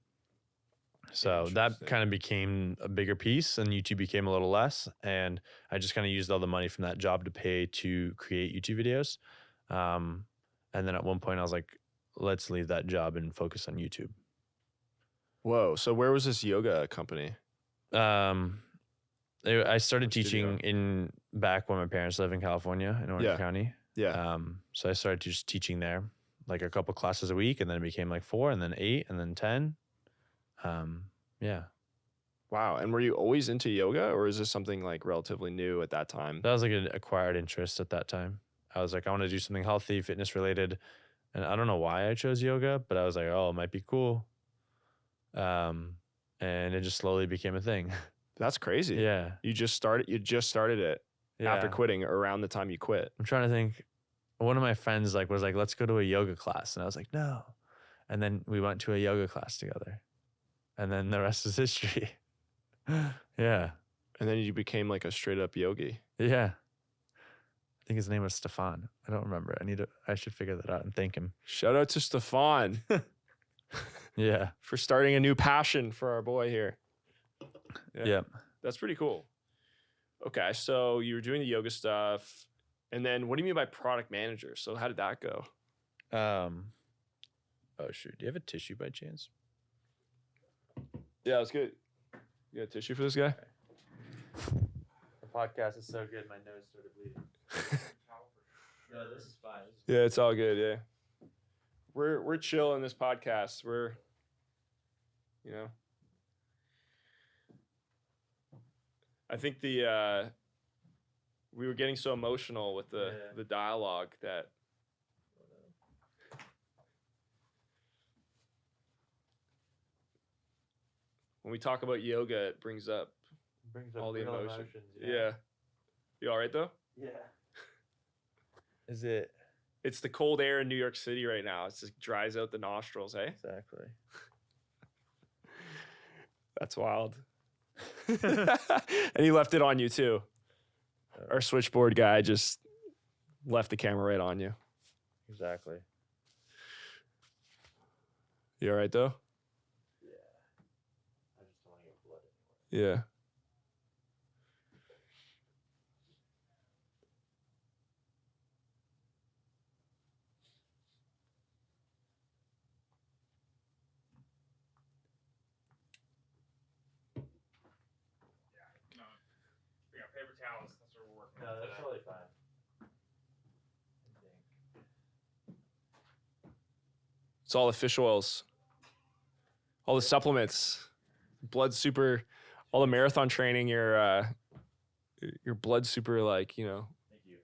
So that kind of became a bigger piece, and YouTube became a little less. And I just kind of used all the money from that job to pay to create YouTube videos. And then at one point I was like, let's leave that job and focus on YouTube. Whoa. So where was this yoga company? I started teaching back when my parents lived in California in Orange County. Yeah. So I started just teaching there, like a couple classes a week, and then it became like 4, and then 8, and then 10. Yeah. Wow. And were you always into yoga, or is this something like relatively new at that time? That was like an acquired interest at that time. I was like, I want to do something healthy, fitness related. And I don't know why I chose yoga, but I was like, oh, it might be cool. And it just slowly became a thing. That's crazy. Yeah. You just started it after quitting, around the time you quit. I'm trying to think. One of my friends was like, let's go to a yoga class. And I was like, no. And then we went to a yoga class together. And then the rest is history. Yeah. And then you became like a straight up yogi. Yeah. I think his name was Stefan. I don't remember. I should figure that out and thank him. Shout out to Stefan. Yeah. For starting a new passion for our boy here. Yeah. That's pretty cool. Okay. So you were doing the yoga stuff. And then what do you mean by product manager? So how did that go? Oh, shoot. Do you have a tissue by chance? Yeah, that's good. You got a tissue for this guy? The podcast is so good, my nose started bleeding. No, this is fine. Yeah, it's all good. Yeah, we're chill in this podcast. We're, I think we were getting so emotional with the dialogue that. When we talk about yoga, it brings up all the emotions. Yeah. You all right though? Yeah. Is it? It's the cold air in New York City right now. It just dries out the nostrils, eh? Exactly. That's wild. And he left it on you too. Our switchboard guy just left the camera right on you. Exactly. You all right though? Yeah. I just don't want to get Yeah. No, we got paper towels. That's what we're working on today. totally fine. It's all the fish oils, all the supplements, blood super, all the marathon training. Your blood super like, you know, Thank you.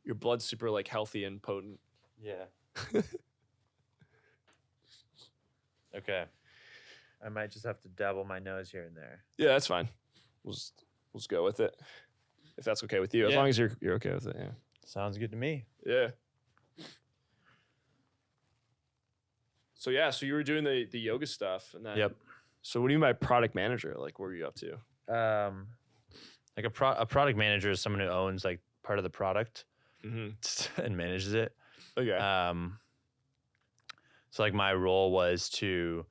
your blood's super like healthy and potent. Yeah. Okay. I might just have to dabble my nose here and there. Yeah, that's fine. We'll just go with it. If that's okay with you. As Yeah. long as you're okay with it, yeah. Sounds good to me. Yeah. So yeah, so you were doing the yoga stuff and then Yep. So what do you mean by product manager? Like what were you up to? Like a product manager is someone who owns like part of the product Mm-hmm. and manages it. Okay. So like my role was to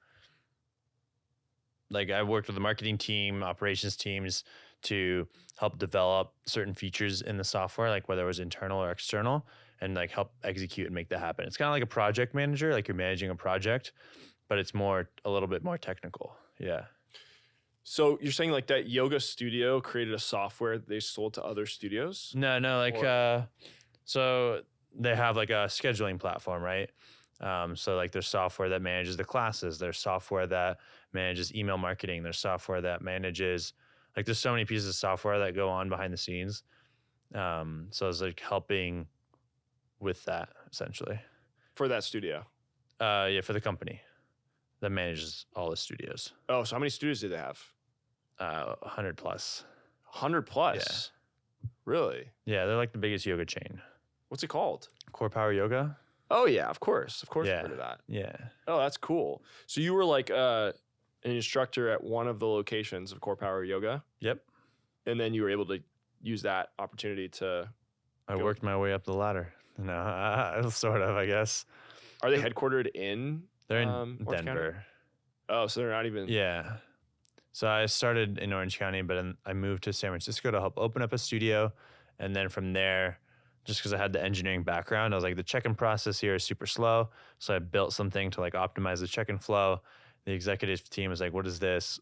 like I worked with the marketing team, operations teams to help develop certain features in the software, like whether it was internal or external, and like help execute and make that happen. It's kind of like a project manager, like you're managing a project, but it's a little bit more technical. Yeah. So you're saying like that yoga studio created a software they sold to other studios? No, like Or- so they have like a scheduling platform, right? So like there's software that manages the classes, there's software that manages email marketing, there's software that manages like there's so many pieces of software that go on behind the scenes. So it's like helping with that essentially. For that studio. Yeah, for the company that manages all the studios. Oh, so how many studios do they have? 100 plus. 100 plus. Really? Yeah, they're like the biggest yoga chain. What's it called? Core Power Yoga. Oh yeah, of course. Of course Yeah. I've heard of that. Yeah. Oh, that's cool. So you were like an instructor at one of the locations of Core Power Yoga, Yep. and then you were able to use that opportunity to. I Go. worked my way up the ladder. No, sort of, I guess. Are they headquartered in? They're in Orange County? Denver. Oh, so they're not even. Yeah. So I started in Orange County, but then I moved to San Francisco to help open up a studio. And then from there, just because I had the engineering background, I was like, the check-in process here is super slow. So I built something to like optimize the check-in flow. The executive team was like, what is this?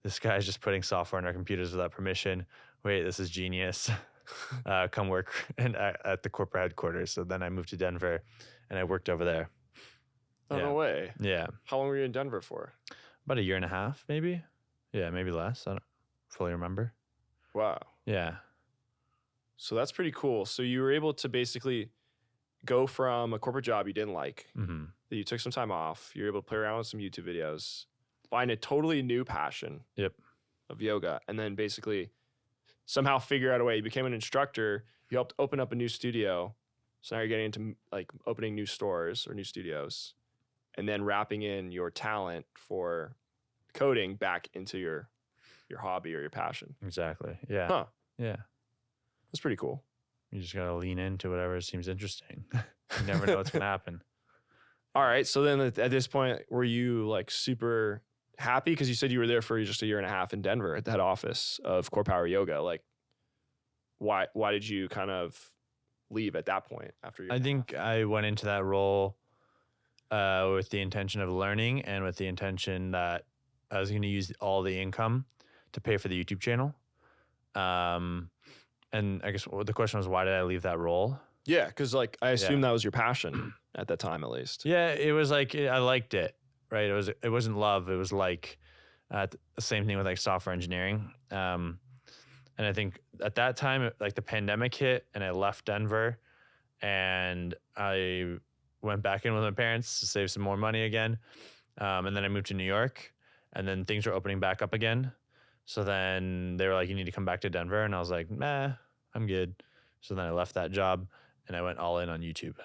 This guy's just putting software on our computers without permission. Wait, this is genius. Come work at the corporate headquarters. So then I moved to Denver and I worked over there. Oh, no way. Yeah. How long were you in Denver for? About a year and a half, maybe. Yeah, maybe less. I don't fully remember. Wow. Yeah. So that's pretty cool. So you were able to basically go from a corporate job you didn't like, Mm-hmm. that you took some time off, you were able to play around with some YouTube videos, find a totally new passion Yep. of yoga, and then basically somehow figure out a way. You became an instructor, you helped open up a new studio. So now you're getting into like opening new stores or new studios, and then wrapping in your talent for coding back into your hobby or your passion. Exactly. Yeah. Huh. Yeah. That's pretty cool. You just gotta lean into whatever seems interesting. You never know what's gonna happen. All right. So then at this point, were you like super happy? Because you said you were there for just a year and a half in Denver at the head office of Core Power Yoga. Like, why did you kind of leave at that point after your I think I went into that role with the intention of learning and with the intention that I was going to use all the income to pay for the YouTube channel. And I guess the question was, why did I leave that role? Yeah, because like I assume that was your passion at that time, at least. Yeah, it was like I liked it, right? It wasn't love. It was like the same thing with like software engineering. And I think at that time, like the pandemic hit, and I left Denver, and I went back in with my parents to save some more money again, and then I moved to New York, and then things were opening back up again. So then they were like, "You need to come back to Denver," and I was like, "Nah, I'm good." So then I left that job, and I went all in on YouTube.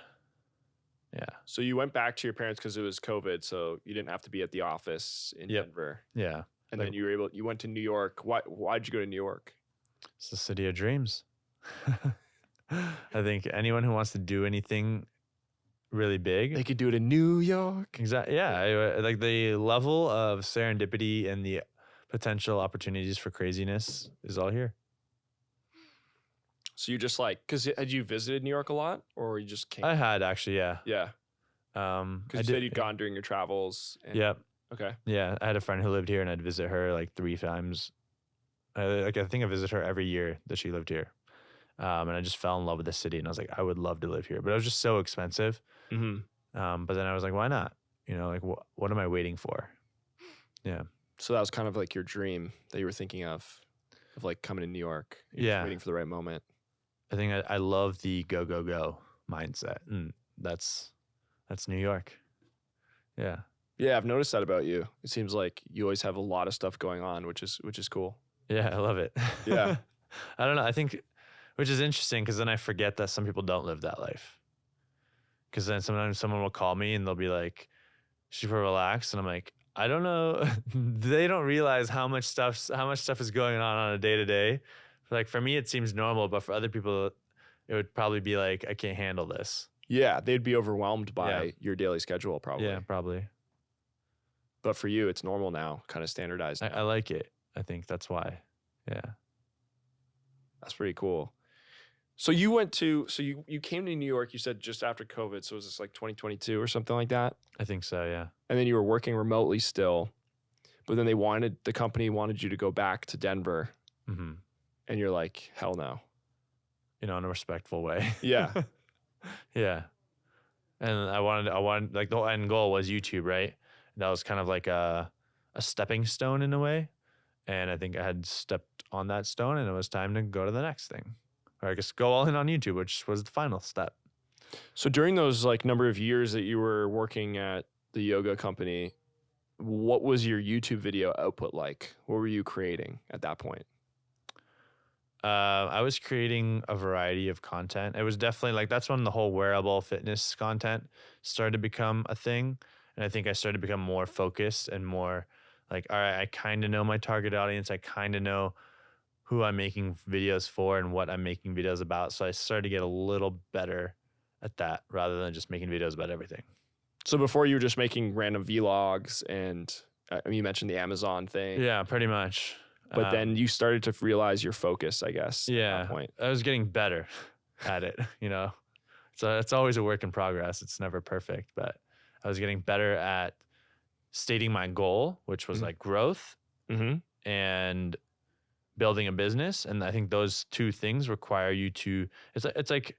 Yeah. So you went back to your parents because it was COVID, so you didn't have to be at the office in Yep. Denver. Yeah. And Like- then you went to New York. Why'd you go to New York? It's the city of dreams. I think anyone who wants to do anything really big. They could do it in New York. Exactly. Yeah. Like the level of serendipity and the potential opportunities for craziness is all here. So you just like, because had you visited New York a lot, or you just came? I had actually, yeah. Yeah, I because you said you'd gone during your travels. And, Yep. Okay. Yeah. I had a friend who lived here, and I'd visit her like 3 times. I think I visit her every year that she lived here. And I just fell in love with the city, and I was like, I would love to live here, but it was just so expensive. Mm-hmm. But then I was like, why not? You know, like what am I waiting for? Yeah. So that was kind of like your dream that you were thinking of like coming to New York. You're just waiting for the right moment. I think I love the go, go, go mindset. And that's New York. Yeah. Yeah, I've noticed that about you. It seems like you always have a lot of stuff going on, which is cool. Yeah, I love it. Yeah. I don't know. I think, which is interesting, because then I forget that some people don't live that life. Because then sometimes someone will call me and they'll be like, super relaxed. And I'm like, I don't know. They don't realize how much stuff is going on a day to day. Like for me, it seems normal, but for other people, it would probably be like, I can't handle this. Yeah, they'd be overwhelmed by your daily schedule, probably. Yeah, probably. But for you, it's normal now, kind of standardized. I like it. I think that's why. Yeah. That's pretty cool. So you came to New York, you said just after COVID. So was this like 2022 or something like that? I think so, yeah. And then you were working remotely still, but then the company wanted you to go back to Denver. Mm-hmm. And you're like, hell no. You know, in a respectful way. Yeah. Yeah. And I wanted, like the whole end goal was YouTube, right? That was kind of like a stepping stone in a way. And I think I had stepped on that stone, and it was time to go to the next thing. Or I guess go all in on YouTube, which was the final step. So during those like number of years that you were working at the yoga company, what was your YouTube video output like? What were you creating at that point? I was creating a variety of content. It was definitely like, that's when the whole wearable fitness content started to become a thing. And I think I started to become more focused and more like, all right, I kind of know my target audience. I kind of know who I'm making videos for and what I'm making videos about. So I started to get a little better at that rather than just making videos about everything. So before you were just making random vlogs and you mentioned the Amazon thing. Yeah, pretty much. But then you started to realize your focus, I guess. Yeah, at that point. I was getting better at it, you know. So it's always a work in progress. It's never perfect, but I was getting better at stating my goal, which was like growth and building a business. And I think those two things require you to, it's like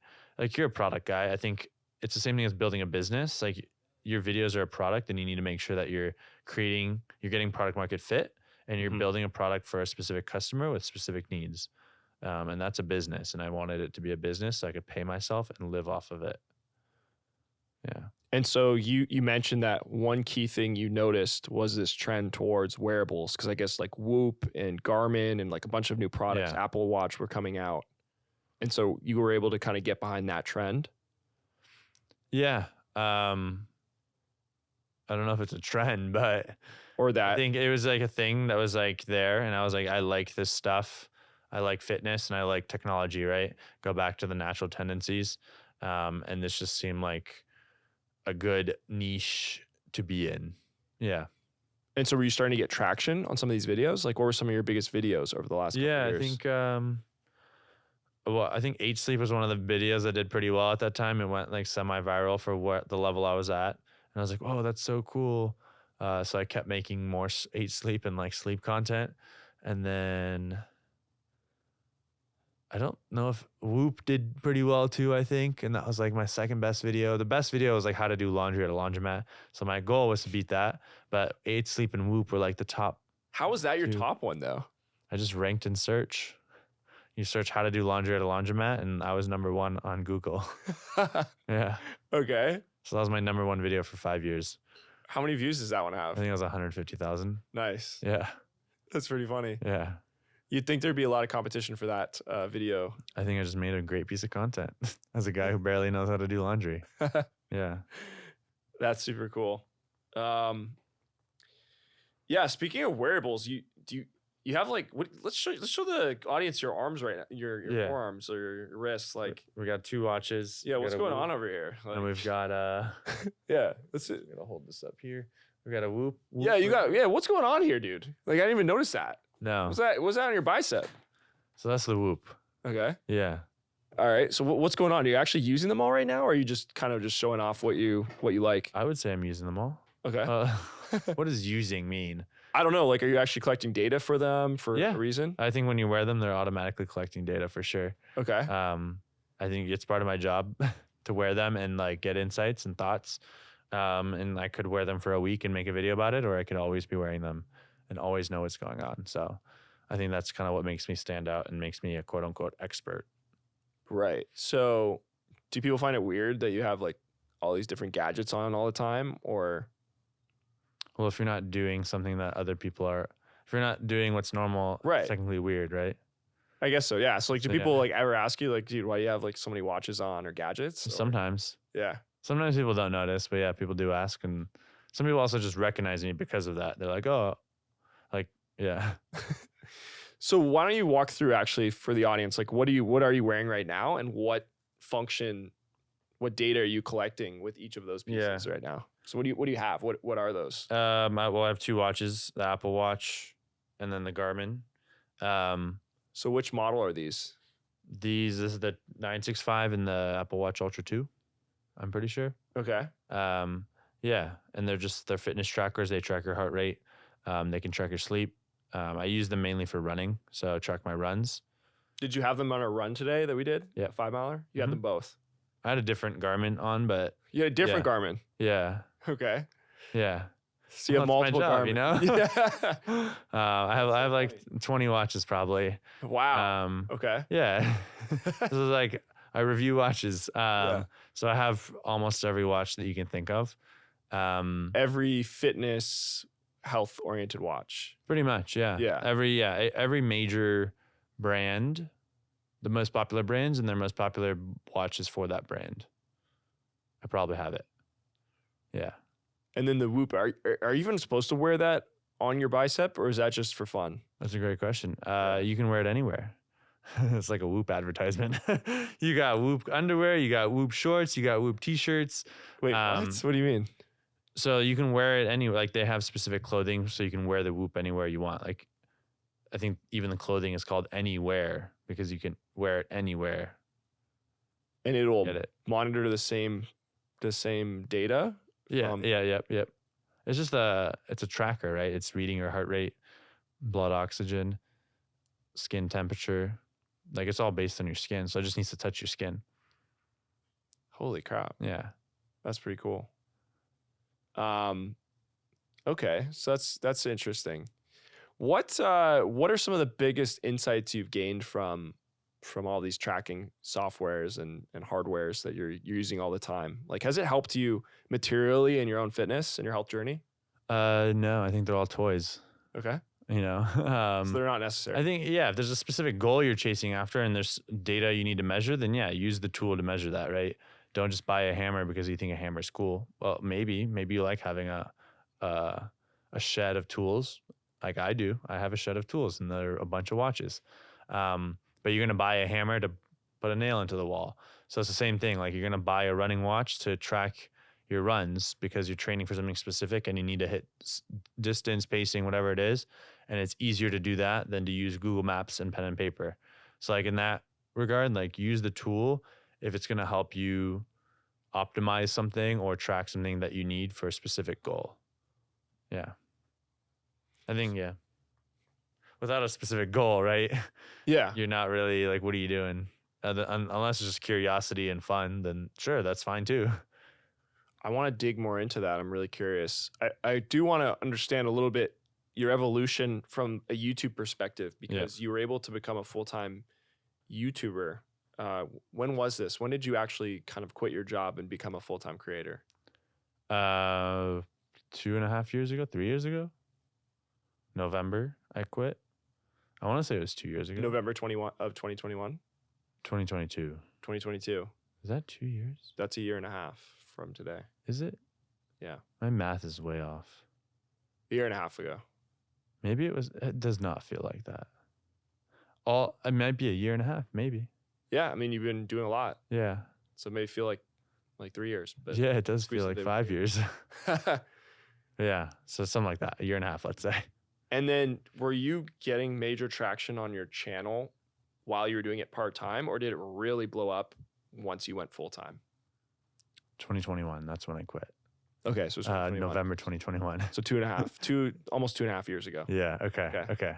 you're a product guy. I think it's the same thing as building a business. Like your videos are a product, and you need to make sure that you're getting product market fit, and you're building a product for a specific customer with specific needs. And that's a business. And I wanted it to be a business so I could pay myself and live off of it. Yeah. And so you mentioned that one key thing you noticed was this trend towards wearables, because I guess like Whoop and Garmin and like a bunch of new products, Apple Watch, were coming out. And so you were able to kind of get behind that trend. Yeah. I don't know if it's a trend, but I think it was like a thing that was like there, and I was like, I like this stuff. I like fitness and I like technology, right? Go back to the natural tendencies. And this just seemed like a good niche to be in. Yeah. And so were you starting to get traction on some of these videos? Like what were some of your biggest videos over the last couple of years? I think I think 8 Sleep was one of the videos that did pretty well at that time. It went like semi-viral for what the level I was at. And I was like, oh, that's so cool. So I kept making more 8 Sleep and like sleep content. And then I don't know if Whoop did pretty well too, I think. And that was like my second best video. The best video was like how to do laundry at a laundromat. So my goal was to beat that. But 8 Sleep and Whoop were like the top. How was that your top one though? I just ranked in search. You search how to do laundry at a laundromat, and I was #1 on Google. Yeah. Okay. So that was my #1 video for 5 years. How many views does that one have? I think it was 150,000. Nice. Yeah. That's pretty funny. Yeah. You'd think there'd be a lot of competition for that video. I think I just made a great piece of content as a guy who barely knows how to do laundry. Yeah. That's super cool. Yeah. Speaking of wearables, you have like what? Let's show the audience your arms right now, your Yeah. forearms or your wrists. Like, we got 2 watches. yeah, We what's got a going Whoop, on over here? Like, and we've got yeah, let's see. I'm gonna hold this up here. We got a Whoop. Yeah, you got what's going on here, dude? Like, I didn't even notice that. No. What's that on your bicep? So that's the Whoop. Okay. Yeah. All right. So what's going on? Are you actually using them all right now, or are you just kind of just showing off what you like? I would say I'm using them all. Okay. What does using mean? I don't know. Like, are you actually collecting data for them for Yeah. a reason? I think when you wear them, they're automatically collecting data for sure. Okay. I think it's part of my job to wear them and like get insights and thoughts. And I could wear them for a week and make a video about it, or I could always be wearing them and always know what's going on. So I think that's kind of what makes me stand out and makes me a quote unquote expert. Right. So do people find it weird that you have like all these different gadgets on all the time, or? Well, if you're not doing something that other people are, if you're not doing what's normal, Right. it's technically weird, right? I guess so. Yeah. So like, do So, people yeah. like ever ask you like, dude, why do you have like so many watches on or gadgets? Or- Sometimes. Yeah. Sometimes people don't notice, but yeah, people do ask. And some people also just recognize me because of that. They're like, oh, like, yeah. So why don't you walk through actually for the audience, like what are you wearing right now, and what data are you collecting with each of those pieces right now? So what do you have? What are those? I have 2 watches, the Apple Watch and then the Garmin. So which model are these? This is the 965 and the Apple Watch Ultra 2, I'm pretty sure. Okay. Yeah, and they're fitness trackers. They track your heart rate. They can track your sleep. I use them mainly for running, so track my runs. Did you have them on a run today that we did? Yeah. 5 miler? You had Mhm. them both. I had a different Garmin on, but You had a different Garmin. yeah, Okay. yeah. So you have Well, it's multiple my job, Garmin. you know? Yeah. I have like 20 watches probably. Wow. Okay. Yeah. This is like I review watches. Yeah. So I have almost every watch that you can think of. Every fitness, health-oriented watch. Pretty much, yeah. Yeah. Every major brand, the most popular brands and their most popular watches for that brand. I probably have it. Yeah. And then the Whoop, are you even supposed to wear that on your bicep, or is that just for fun? That's a great question. You can wear it anywhere. It's like a Whoop advertisement. You got Whoop underwear, you got Whoop shorts, you got Whoop t-shirts. Wait, what do you mean? So you can wear it anywhere. Like they have specific clothing, so you can wear the Whoop anywhere you want. Like I think even the clothing is called Anywhere because you can wear it anywhere. And it'll Get it? monitor the same data? Yeah, yep. It's just it's a tracker, right? It's reading your heart rate, blood oxygen, skin temperature. Like it's all based on your skin, so it just needs to touch your skin. Holy crap. Yeah. That's pretty cool. Okay, so that's interesting. What are some of the biggest insights you've gained from all these tracking softwares and hardwares that you're using all the time? Like, has it helped you materially in your own fitness and your health journey? No, I think they're all toys. Okay. You know, So they're not necessary. I think, yeah, if there's a specific goal you're chasing after and there's data you need to measure, then yeah, use the tool to measure that, right? Don't just buy a hammer because you think a hammer's cool. Well, maybe you like having a shed of tools, like I do. I have a shed of tools, and there are a bunch of watches. But you're gonna buy a hammer to put a nail into the wall. So it's the same thing. Like you're gonna buy a running watch to track your runs because you're training for something specific and you need to hit distance, pacing, whatever it is. And it's easier to do that than to use Google Maps and pen and paper. So like in that regard, like use the tool if it's going to help you optimize something or track something that you need for a specific goal. Yeah. I think, yeah. Without a specific goal, right? Yeah. You're not really like, what are you doing? Unless it's just curiosity and fun, then sure, that's fine too. I want to dig more into that. I'm really curious. I do want to understand a little bit your evolution from a YouTube perspective, because you were able to become a full-time YouTuber. When was this? When did you actually kind of quit your job and become a full-time creator? 2.5 years ago, 3 years ago. November, I quit. I want to say it was 2 years ago. November 2021? 2022. 2022. Is that 2 years? That's a year and a half from today. Is it? Yeah. My math is way off. A year and a half ago. Maybe it does not feel like that. It might be a year and a half, maybe. Yeah, I mean, you've been doing a lot, Yeah. so it may feel like 3 years. But Yeah, it does squeeze feel it like in 5 between. years. Yeah. So something like that, a year and a half, let's say. And then were you getting major traction on your channel while you were doing it part-time, or did it really blow up once you went full-time? 2021, that's when I quit. Okay, so it's November 2021. So almost 2.5 years ago. Yeah. Okay.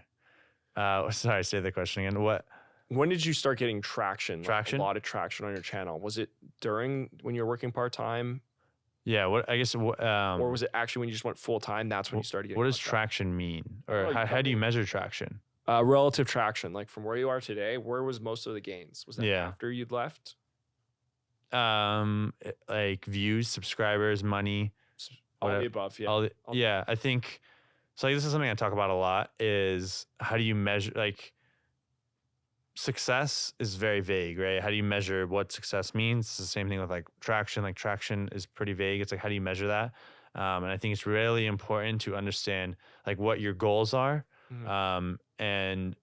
Sorry, say the question again. When did you start getting traction? Traction? Like a lot of traction on your channel. Was it during when you were working part-time? Yeah. Or was it actually when you just went full-time? That's when you started getting What does traction mean? Or how do you measure traction? Relative traction. Like from where you are today, where was most of the gains? Was that Yeah. after you'd left? Like views, subscribers, money. All the above, yeah. Yeah, I think so. Like, this is something I talk about a lot. Is how do you measure? Like, success is very vague, right? How do you measure what success means? It's the same thing with like traction. Like, traction is pretty vague. It's like, how do you measure that? And I think it's really important to understand like what your goals are, and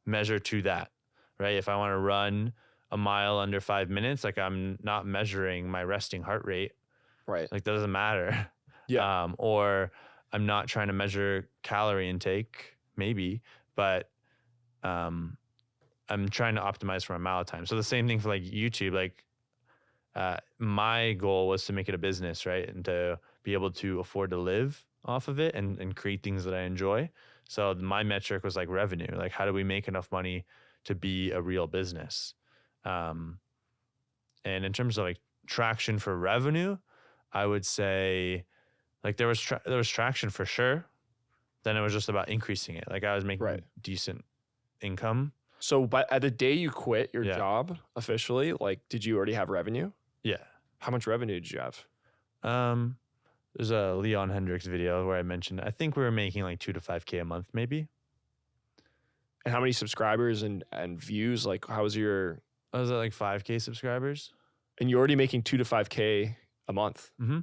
measure to that, right? If I want to run a mile under 5 minutes, like I'm not measuring my resting heart rate, right? Like that doesn't matter. Yeah. Or I'm not trying to measure calorie intake, maybe, but I'm trying to optimize for my mile time. So the same thing for like YouTube. Like my goal was to make it a business, right? And to be able to afford to live off of it and create things that I enjoy. So my metric was like revenue. Like, how do we make enough money to be a real business? And in terms of like traction for revenue, I would say like there was traction for sure. Then it was just about increasing it. Like I was making decent income. So at the day you quit your job officially, like, did you already have revenue? Yeah. How much revenue did you have? There's a Leon Hendricks video where I mentioned, I think we were making like 2 to 5K a month, maybe. And how many subscribers and views? Like, how was your? I was at like 5K subscribers. And you're already making 2 to 5K a month. Mm-hmm.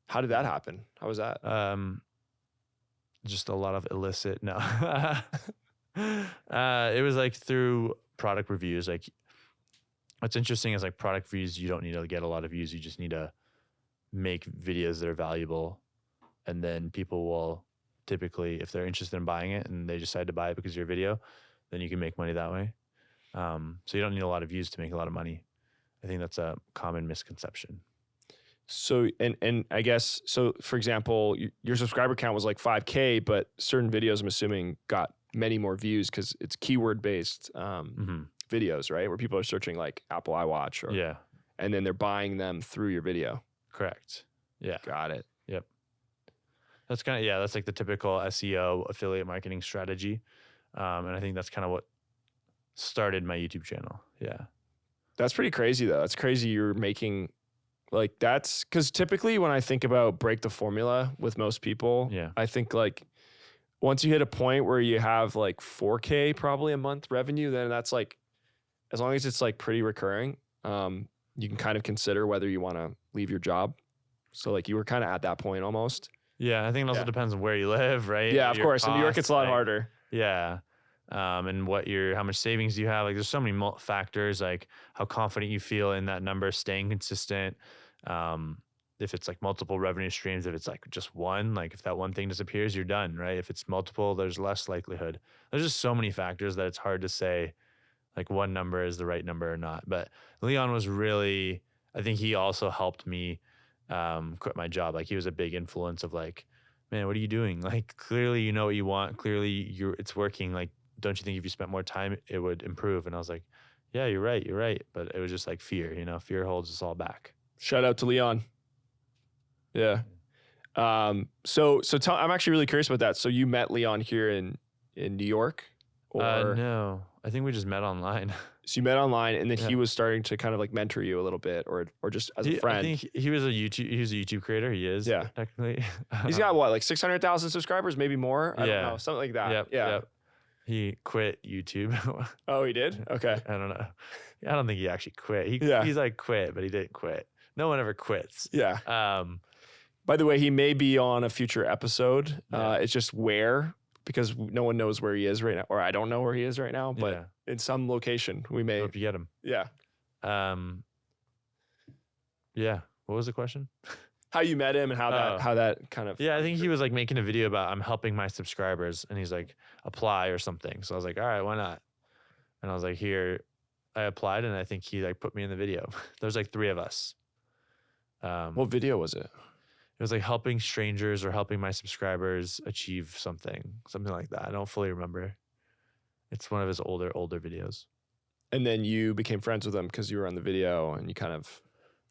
How did that happen? How was that? Just a lot of illicit. No. It was like through product reviews. Like, what's interesting is like product reviews, you don't need to get a lot of views. You just need to make videos that are valuable. And then people will typically, if they're interested in buying it and they decide to buy it because of your video, then you can make money that way. So you don't need a lot of views to make a lot of money. I think that's a common misconception. So, and I guess, so for example, your subscriber count was like 5K, but certain videos, I'm assuming, got many more views because it's keyword based videos, right? Where people are searching like Apple iWatch and then they're buying them through your video. Correct. Yeah. Got it. Yep. That's that's like the typical SEO affiliate marketing strategy. And I think that's kind of what started my YouTube channel. Yeah. That's pretty crazy though. That's crazy. You're making like, that's because typically when I think about break the formula with most people, I think like once you hit a point where you have like 4K probably a month revenue, then that's like, as long as it's like pretty recurring, you can kind of consider whether you want to leave your job. So like you were kind of at that point almost. Yeah. I think it also depends on where you live, right? Yeah, of course. In New York, it's a lot harder. Yeah. And how much savings do you have? Like there's so many factors, like how confident you feel in that number, staying consistent. If it's like multiple revenue streams, if it's like just one, like if that one thing disappears, you're done, right? If it's multiple, there's less likelihood. There's just so many factors that it's hard to say like one number is the right number or not. But Leon was really, I think he also helped me quit my job. Like he was a big influence of like, man, what are you doing? Like clearly you know what you want. Clearly it's working. Like, don't you think if you spent more time, it would improve? And I was like, yeah, you're right. But it was just like fear, fear holds us all back. Shout out to Leon. Yeah. So I'm actually really curious about that. So you met Leon here in New York? Or no, I think we just met online. So you met online and then he was starting to kind of like mentor you a little bit or just as a friend. I think he was a YouTube creator. He is technically. He's got what, like 600,000 subscribers, maybe more? I don't know. Something like that. Yep. He quit YouTube. Oh, he did? Okay. I don't know. I don't think he actually quit. He's like quit, but he didn't quit. No one ever quits. Yeah. By the way, he may be on a future episode. It's just where because no one knows where he is right now, or I don't know where he is right now, but Yeah. in some location we may. Hope you get him. Yeah. Yeah. What was the question? How you met him and how Oh. that kind of. Yeah, I think he was like making a video about I'm helping my subscribers, and he's like apply or something. So I was like, all right, why not? And I was like, here, I applied, and I think he like put me in the video. There's like 3 of us. What video was it? It was like helping strangers or helping my subscribers achieve something like that. I don't fully remember. It's one of his older videos. And then you became friends with him because you were on the video, and you kind of,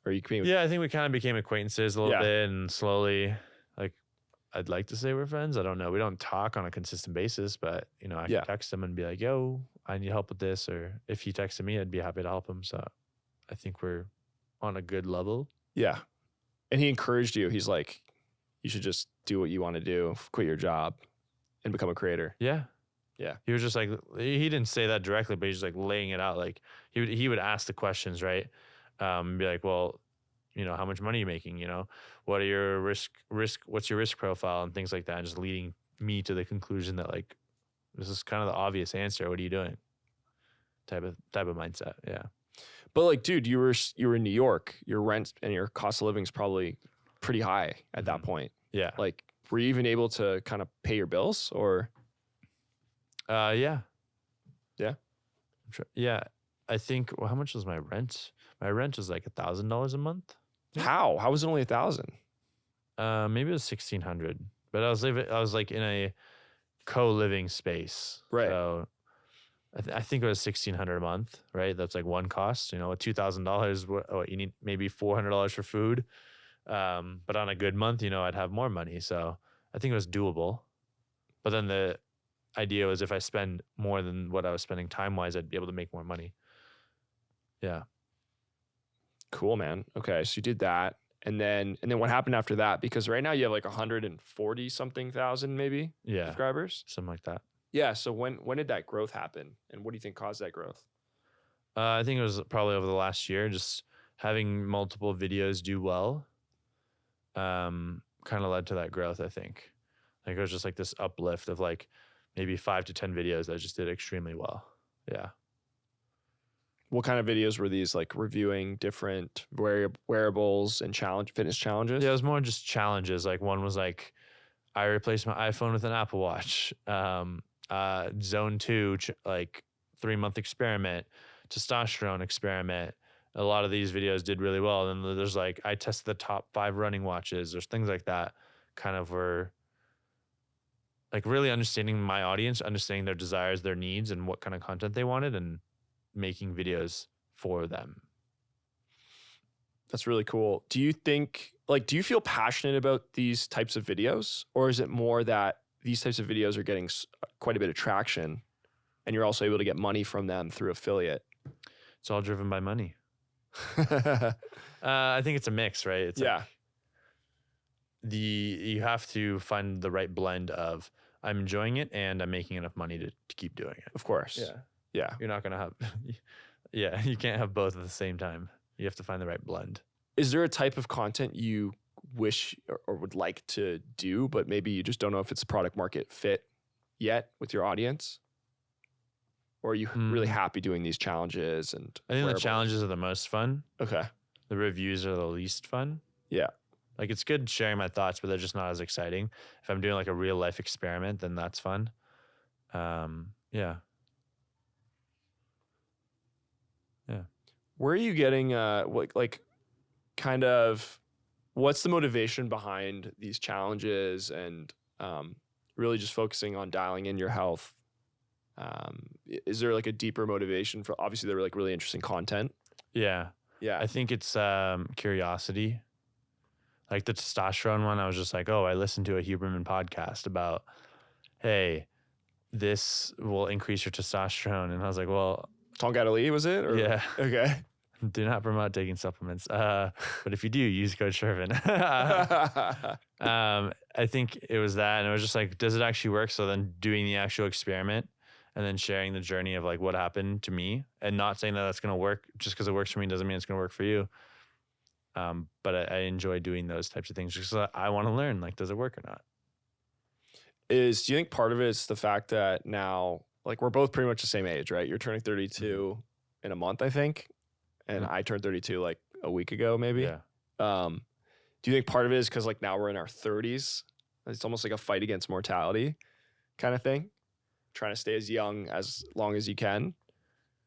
or you became. Yeah, I think we kind of became acquaintances a little Yeah. bit, and slowly, like, I'd like to say we're friends. I don't know. We don't talk on a consistent basis, but I Yeah. can text him and be like, "Yo, I need help with this," or if he texted me, I'd be happy to help him. So, I think we're on a good level. Yeah. And he encouraged you. He's like, you should just do what you want to do, quit your job, and become a creator. Yeah. Yeah. He was just like, he didn't say that directly, but he's just like laying it out. Like he would ask the questions, right? Be like, well, how much money are you making? What are your what's your risk profile and things like that. And just leading me to the conclusion that like, this is kind of the obvious answer. What are you doing? Type of mindset. Yeah. But like, dude, you were in New York. Your rent and your cost of living is probably pretty high at that point. Yeah. Like, were you even able to kind of pay your bills or? Yeah. Yeah. I'm sure. Yeah. I think. Well, how much was my rent? My rent was like $1,000 a month. How? How was it only 1,000? Maybe it was 1,600. But I was like in a co-living space. Right. So I think it was 1,600 a month. Right. That's like one cost. $2,000. What you need? Maybe $400 for food. But on a good month, I'd have more money. So I think it was doable. But then the idea was if I spend more than what I was spending time-wise, I'd be able to make more money. Yeah. Cool, man. Okay, so you did that. And then what happened after that? Because right now you have like 140 something thousand maybe Yeah. subscribers. Something like that. Yeah. So when did that growth happen? And what do you think caused that growth? I think it was probably over the last year, just having multiple videos do well kind of led to that growth, I think. Like it was just like this uplift of like maybe 5 to 10 videos that just did extremely well. Yeah. What kind of videos were these? Like reviewing different wearables and fitness challenges? Yeah, it was more just challenges. Like one was like, I replaced my iPhone with an Apple Watch. Zone 2, like 3-month experiment, testosterone experiment. A lot of these videos did really well. And then there's like, I tested the top 5 running watches. There's things like that kind of were like really understanding my audience, understanding their desires, their needs, and what kind of content they wanted, and making videos for them. That's really cool. Do you feel passionate about these types of videos, or is it more that these types of videos are getting quite a bit of traction and you're also able to get money from them through affiliate? It's all driven by money. I think it's a mix, right? It's yeah. Like you have to find the right blend of I'm enjoying it and I'm making enough money to keep doing it. Of course. Yeah. You're not going to have, you can't have both at the same time. You have to find the right blend. Is there a type of content you wish or would like to do, but maybe you just don't know if it's product market fit yet with your audience? Or are you really happy doing these challenges? And I think the challenges are the most fun. Okay. The reviews are the least fun. Yeah. Like it's good sharing my thoughts, but they're just not as exciting. If I'm doing like a real life experiment, then that's fun. Yeah. Where are you getting kind of what's the motivation behind these challenges and really just focusing on dialing in your health? Is there like a deeper motivation for, obviously they're like really interesting content? Yeah. Yeah. I think it's curiosity. Like the testosterone one, I was just like, oh, I listened to a Huberman podcast about, hey, this will increase your testosterone. And I was like, well, Tonga Ali, was it? Or? Yeah. Okay. Do not promote taking supplements. But if you do, use code Shervin. I think it was that. And it was just like, does it actually work? So then doing the actual experiment and then sharing the journey of like what happened to me, and not saying that that's going to work just because it works for me doesn't mean it's going to work for you. But I enjoy doing those types of things just because I want to learn, like, does it work or not? is, do you think part of it is the fact that now, like, we're both pretty much the same age, right? You're turning 32 in a month, I think, and I turned 32 like a week ago, maybe. Yeah. Do you think part of it is because like now we're in our 30s? It's almost like a fight against mortality kind of thing, trying to stay as young as long as you can.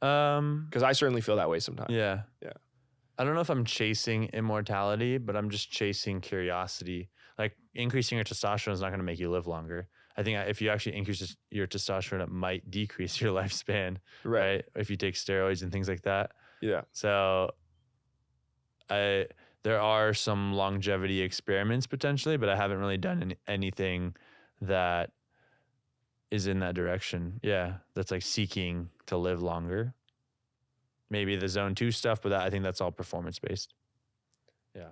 Because I certainly feel that way sometimes. Yeah. Yeah. I don't know if I'm chasing immortality, but I'm just chasing curiosity. Like increasing your testosterone is not going to make you live longer. I think if you actually increase your testosterone, it might decrease your lifespan, right? If you take steroids and things like that. Yeah. So there are some longevity experiments potentially, but I haven't really done anything that is in that direction. Yeah. That's like seeking to live longer. Maybe the zone 2 stuff, but I think that's all performance based. Yeah.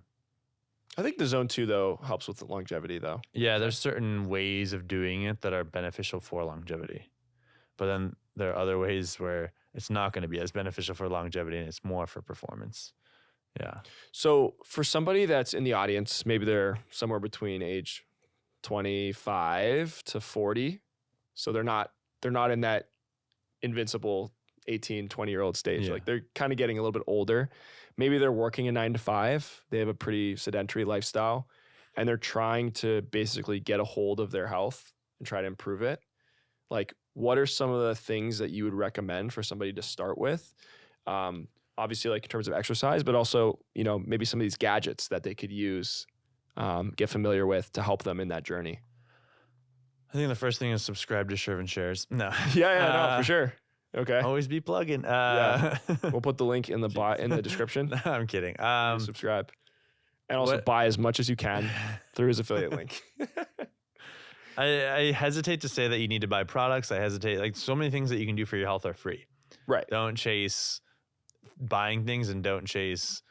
I think the zone 2 though helps with the longevity though. Yeah. There's certain ways of doing it that are beneficial for longevity, but then there are other ways where it's not going to be as beneficial for longevity and it's more for performance. Yeah. So for somebody that's in the audience, maybe they're somewhere between age 25 to 40. So they're not in that invincible 18, 20-year-old stage. Yeah. Like they're kind of getting a little bit older. Maybe they're working a 9 to 5. They have a pretty sedentary lifestyle and they're trying to basically get a hold of their health and try to improve it. Like, what are some of the things that you would recommend for somebody to start with? Obviously, like in terms of exercise, but also, you know, maybe some of these gadgets that they could use, get familiar with to help them in that journey. I think the first thing is subscribe to Shervin Shares. No. Yeah, no, for sure. Okay. Always be plugging. Yeah. We'll put the link in the description. No, I'm kidding. Subscribe. And also buy as much as you can through his affiliate link. I hesitate to say that you need to buy products. I hesitate. Like so many things that you can do for your health are free. Right. Don't chase buying things and don't chase.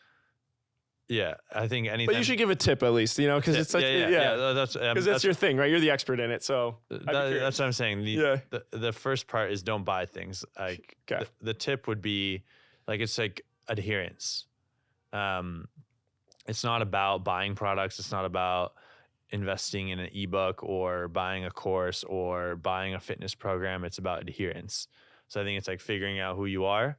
Yeah, I think anything. But you should give a tip at least, you know, because it's like, that's your thing, right? You're the expert in it. So that's what I'm saying. The first part is don't buy things. Like the tip would be like, it's like adherence. It's not about buying products. It's not about investing in an ebook or buying a course or buying a fitness program. It's about adherence. So I think it's like figuring out who you are,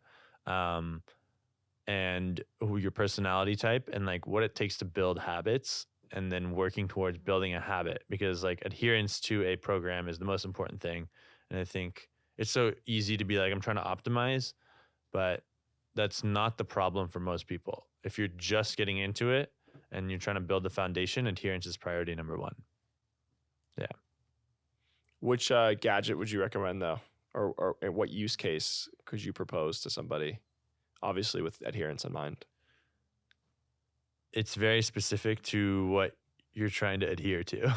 and who your personality type and like what it takes to build habits and then working towards building a habit, because like adherence to a program is the most important thing. And I think it's so easy to be like, I'm trying to optimize, but that's not the problem for most people. If you're just getting into it and you're trying to build the foundation, adherence is priority number 1. Yeah. Which gadget would you recommend though? Or what use case could you propose to somebody? Obviously with adherence in mind. It's very specific to what you're trying to adhere to,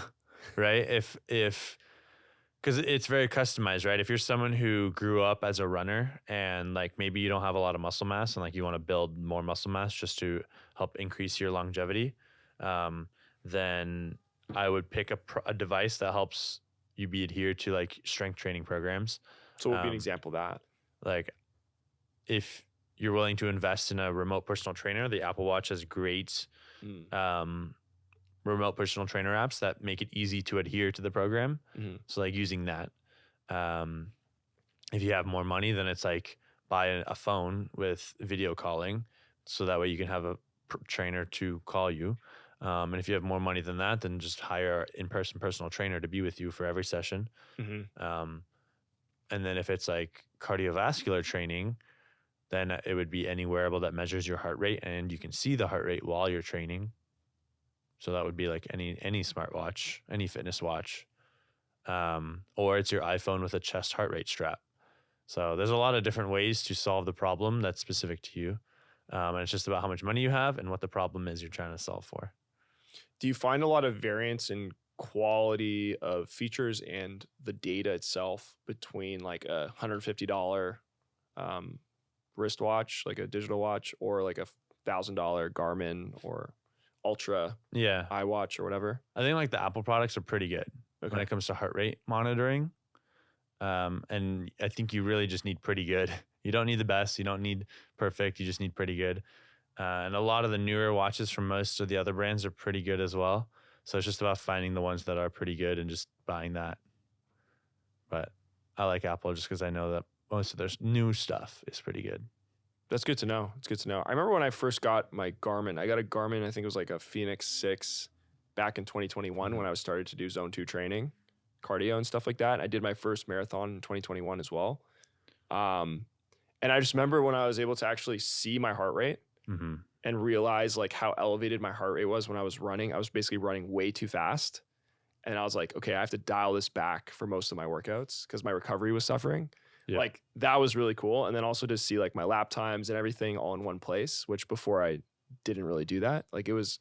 right? Because it's very customized, right? If you're someone who grew up as a runner and like maybe you don't have a lot of muscle mass and like you want to build more muscle mass just to help increase your longevity, then I would pick a device that helps you be adhered to like strength training programs. So what would be an example of that? Like if you're willing to invest in a remote personal trainer, the Apple Watch has great remote personal trainer apps that make it easy to adhere to the program. Mm-hmm. So like using that. If you have more money, then it's like buy a phone with video calling, so that way you can have a trainer to call you. And if you have more money than that, then just hire an in-person personal trainer to be with you for every session. Mm-hmm. And then if it's like cardiovascular training, then it would be any wearable that measures your heart rate and you can see the heart rate while you're training. So that would be like any smartwatch, any fitness watch, or it's your iPhone with a chest heart rate strap. So there's a lot of different ways to solve the problem that's specific to you. And it's just about how much money you have and what the problem is you're trying to solve for. Do you find a lot of variance in quality of features and the data itself between like a $150 wristwatch, like a digital watch, or like a $1,000 Garmin or Ultra iWatch or whatever? I think like the Apple products are pretty good when it comes to heart rate monitoring. And I think you really just need pretty good. You don't need the best. You don't need perfect. You just need pretty good. And a lot of the newer watches from most of the other brands are pretty good as well. So it's just about finding the ones that are pretty good and just buying that. but I like Apple just because I know that most of their new stuff is pretty good. That's good to know. It's good to know. I remember when I first got my Garmin, I got a Garmin, I think it was like a Phoenix 6 back in 2021 when I was started to do zone 2 training, cardio and stuff like that. I did my first marathon in 2021 as well. And I just remember when I was able to actually see my heart rate and realize like how elevated my heart rate was when I was running. I was basically running way too fast. And I was like, okay, I have to dial this back for most of my workouts because my recovery was suffering. Yeah. Like that was really cool. And then also to see like my lap times and everything all in one place, which before I didn't really do that. Like it was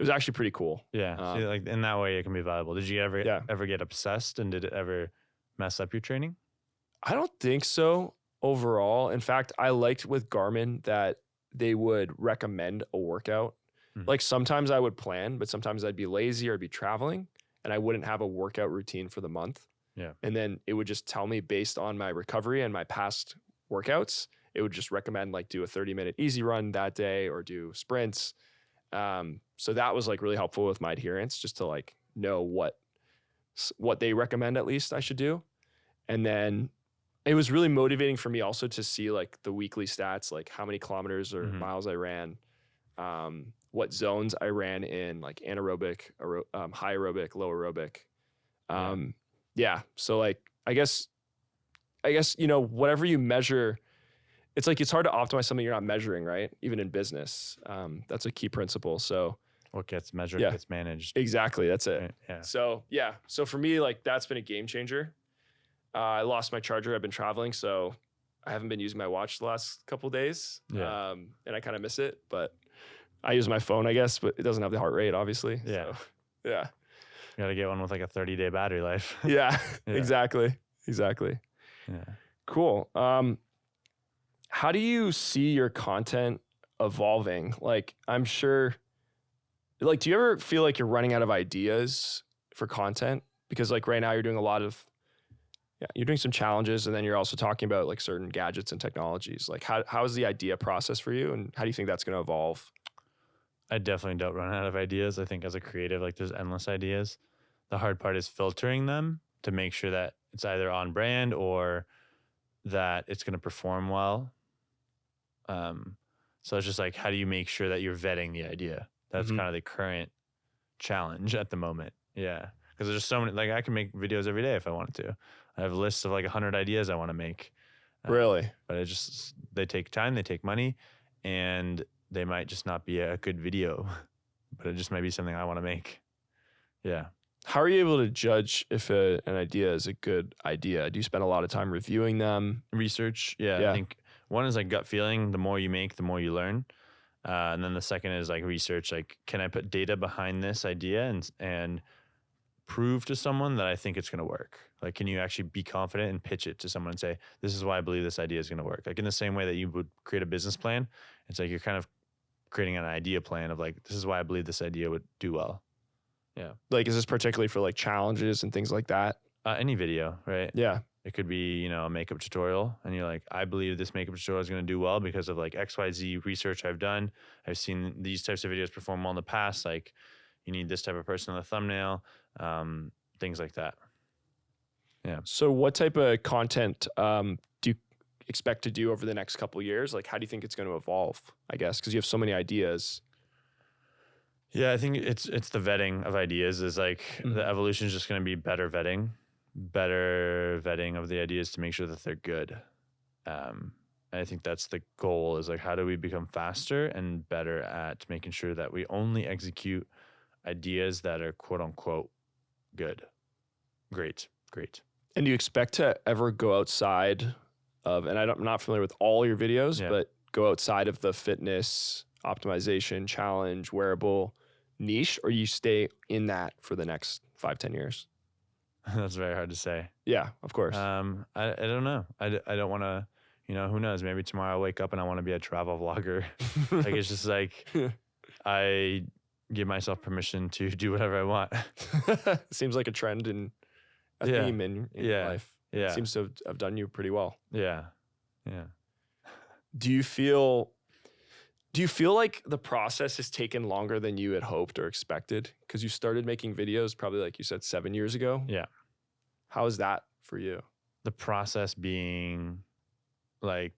actually pretty cool. Yeah. See, like in that way it can be valuable. Did you ever get obsessed, and did it ever mess up your training? I don't think so overall. In fact, I liked with Garmin that they would recommend a workout. Like sometimes I would plan, but sometimes I'd be lazy or I'd be traveling and I wouldn't have a workout routine for the month. Yeah. And then it would just tell me based on my recovery and my past workouts, it would just recommend like do a 30-minute easy run that day or do sprints. So that was like really helpful with my adherence, just to like know what they recommend at least I should do. And then it was really motivating for me also to see like the weekly stats, like how many kilometers or miles I ran, what zones I ran in, like anaerobic, high aerobic, low aerobic. Yeah. So like, I guess, whatever you measure, it's like, it's hard to optimize something you're not measuring, right? Even in business. That's a key principle. So what gets measured gets managed. Exactly. That's it. Right. Yeah. So yeah. So for me, like that's been a game changer. I lost my charger. I've been traveling, so I haven't been using my watch the last couple of days. Yeah. And I kind of miss it, but I use my phone, I guess, but it doesn't have the heart rate, obviously. Yeah. So, yeah. You got to get one with like a 30-day battery life. Yeah, Exactly. Yeah. Cool. How do you see your content evolving? Like, I'm sure, like, do you ever feel like you're running out of ideas for content? Because like right now you're doing you're doing some challenges, and then you're also talking about like certain gadgets and technologies. Like how is the idea process for you, and how do you think that's going to evolve? I definitely don't run out of ideas. I think as a creative, like there's endless ideas. The hard part is filtering them to make sure that it's either on brand or that it's going to perform well. So it's just like, how do you make sure that you're vetting the idea? That's kind of the current challenge at the moment. Yeah. Because there's so many, like I can make videos every day if I wanted to. I have lists of like 100 ideas I want to make. Really? But they take time, they take money, and they might just not be a good video, but it just might be something I want to make. Yeah. How are you able to judge if an idea is a good idea? Do you spend a lot of time reviewing them? Research? Yeah. I think one is like gut feeling. The more you make, the more you learn. And then the second is like research. Like, can I put data behind this idea and prove to someone that I think it's going to work? Like, can you actually be confident and pitch it to someone and say, this is why I believe this idea is going to work? Like in the same way that you would create a business plan, it's like you're kind of creating an idea plan of like, this is why I believe this idea would do well. Yeah. Like, is this particularly for like challenges and things like that? Any video, right? Yeah. It could be, a makeup tutorial, and you're like, I believe this makeup tutorial is going to do well because of like XYZ research I've done. I've seen these types of videos perform well in the past. Like, you need this type of person on the thumbnail, things like that. Yeah. So what type of content do you expect to do over the next couple of years? Like, how do you think it's going to evolve, I guess? Because you have so many ideas. Yeah, I think it's the vetting of ideas is like the evolution is just going to be better vetting of the ideas to make sure that they're good. And I think that's the goal, is like, how do we become faster and better at making sure that we only execute ideas that are quote unquote good. Great. And do you expect to ever go outside of, and I'm not familiar with all your videos, but go outside of the fitness, optimization, challenge, wearable niche, or you stay in that for the next 5-10 years? That's very hard to say. Yeah, of course. I don't know. I don't want to, who knows? Maybe tomorrow I'll wake up and I want to be a travel vlogger. Like, it's just like, I give myself permission to do whatever I want. Seems like a trend and a theme in your life. Yeah. It seems to have done you pretty well. Yeah. Do you feel like the process has taken longer than you had hoped or expected? Because you started making videos probably, like you said, 7 years ago. Yeah. How is that for you? the process being like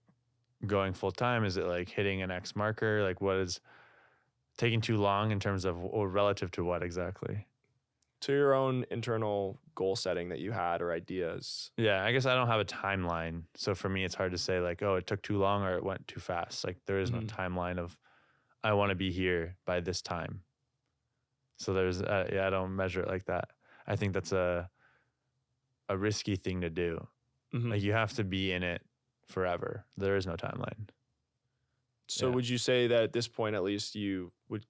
going full time? Is it like hitting an X marker? Like what is taking too long in terms of, or relative to what exactly? To your own internal goal setting that you had or ideas. Yeah, I guess I don't have a timeline. So for me, it's hard to say like, oh, it took too long or it went too fast. Like there is no timeline of I want to be here by this time. So there's, I don't measure it like that. I think that's a risky thing to do. Like you have to be in it forever. There is no timeline. So would you say that at this point, at least, you would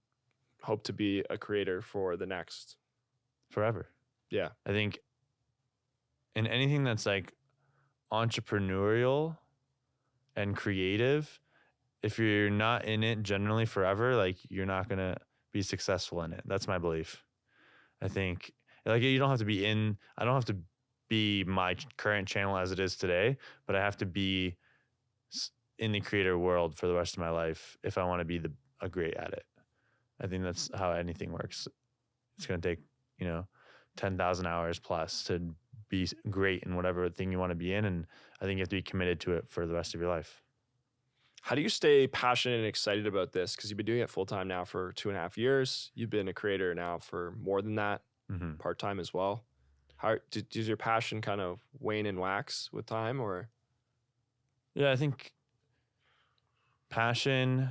hope to be a creator for the next? Forever. Yeah. I think in anything that's like entrepreneurial and creative, if you're not in it generally forever, like you're not going to be successful in it. That's my belief. I think like you don't have to be in, I don't have to be my current channel as it is today, but I have to be in the creator world for the rest of my life if I want to be a great at it. I think that's how anything works. It's going to take, 10,000 hours plus to be great in whatever thing you want to be in. And I think you have to be committed to it for the rest of your life. How do you stay passionate and excited about this? Because you've been doing it full time now for 2.5 years. You've been a creator now for more than that, part time as well. How does your passion kind of wane and wax with time, or? Yeah, I think passion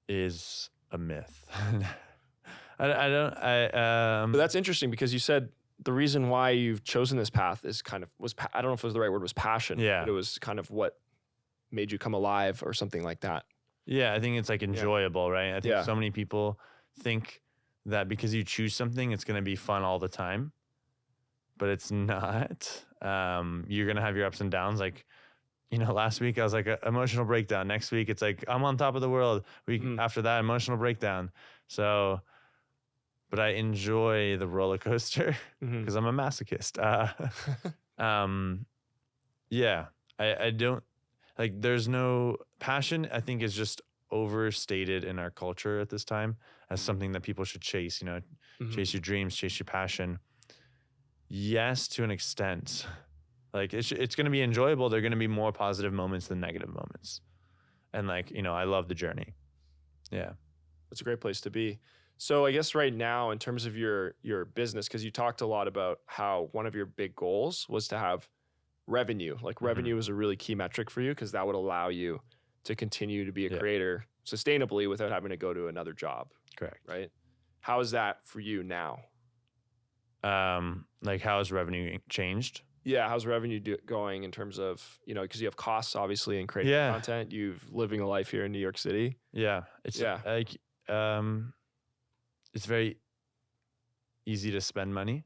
is a myth. But that's interesting because you said the reason why you've chosen this path is I don't know if it was the right word, was passion. Yeah. But it was kind of what made you come alive or something like that. Yeah, I think it's like enjoyable, right? I think so many people think that because you choose something, it's going to be fun all the time, but it's not. You're going to have your ups and downs. Like, last week I was like emotional breakdown. Next week it's like I'm on top of the world. Week after that, emotional breakdown. So, but I enjoy the roller coaster because I'm a masochist. Yeah, I don't like. There's no passion. I think is just overstated in our culture at this time as something that people should chase. Chase your dreams, chase your passion. Yes, to an extent. Like it's going to be enjoyable. There are going to be more positive moments than negative moments. And like, I love the journey. Yeah. That's a great place to be. So I guess right now in terms of your business, because you talked a lot about how one of your big goals was to have revenue. Like revenue was a really key metric for you because that would allow you to continue to be a creator sustainably without having to go to another job. Correct. Right? How is that for you now? Like how has revenue changed? Yeah, how's revenue going in terms of, because you have costs obviously in creating content, you've living a life here in New York City. Yeah. It's like it's very easy to spend money.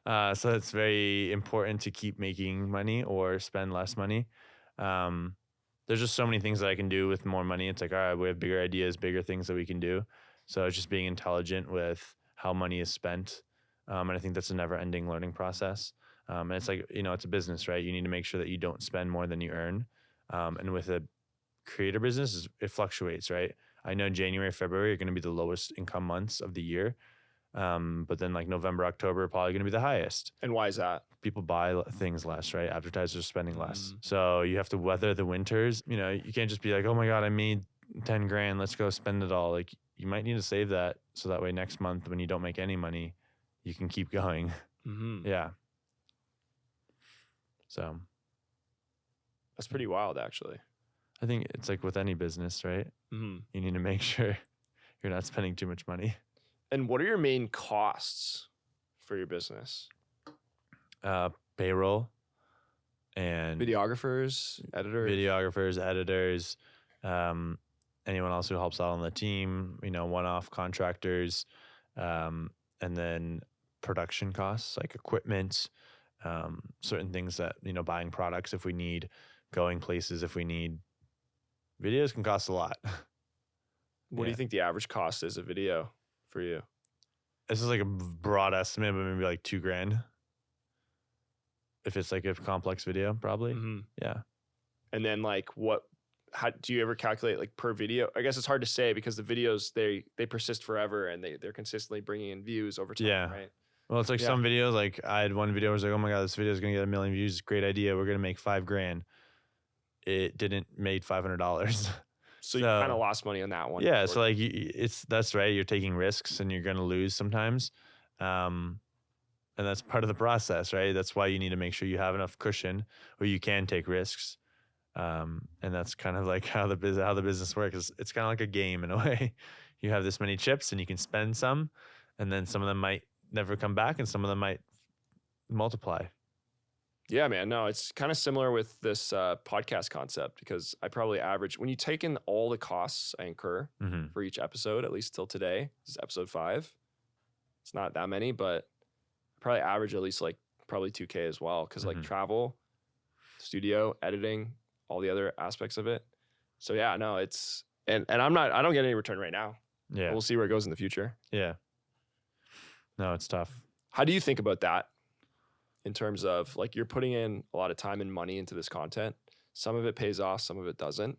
So it's very important to keep making money or spend less money. There's just so many things that I can do with more money. It's like, all right, we have bigger ideas, bigger things that we can do. So it's just being intelligent with how money is spent. And I think that's a never ending learning process. And it's like, it's a business, right? You need to make sure that you don't spend more than you earn. And with a creator business, it fluctuates, right? I know January, February are going to be the lowest income months of the year. But then like November, October are probably going to be the highest. And why is that? People buy things less, right? Advertisers are spending less. So you have to weather the winters. You can't just be like, oh my God, I made 10 grand. Let's go spend it all. Like you might need to save that. So that way next month when you don't make any money, you can keep going. Yeah. So that's pretty wild, actually. I think it's like with any business, right? You need to make sure you're not spending too much money. And what are your main costs for your business? Payroll and videographers, editors, anyone else who helps out on the team, one-off contractors, and then production costs like equipment, certain things that, buying products if we need, going places if we need. Videos can cost a lot. What do you think the average cost is of video for you? This is like a broad estimate, but maybe like $2,000. If it's like a complex video, probably. Yeah. And then like how do you ever calculate like per video? I guess it's hard to say because the videos, they persist forever and they're consistently bringing in views over time, right? Well, it's like Yeah. some videos, like I had one video where I was like, oh my God, this video is going to get 1 million views. Great idea. We're going to make $5,000. It didn't made $500. So you kind of lost money on that one. Yeah. So like that's right. You're taking risks and you're going to lose sometimes. And that's part of the process, right? That's why you need to make sure you have enough cushion where you can take risks. And that's kind of like how the business works. It's kind of like a game in a way. You have this many chips and you can spend some, and then some of them might never come back and some of them might multiply. Yeah, man. No, it's kind of similar with this podcast concept, because I probably average, when you take in all the costs I incur for each episode, at least till today, this is episode 5. It's not that many, but I probably average at least like probably 2K as well. Cause like travel, studio, editing, all the other aspects of it. So yeah, no, it's, and I don't get any return right now. Yeah. We'll see where it goes in the future. Yeah. No, it's tough. How do you think about that? In terms of like, you're putting in a lot of time and money into this content. Some of it pays off, some of it doesn't.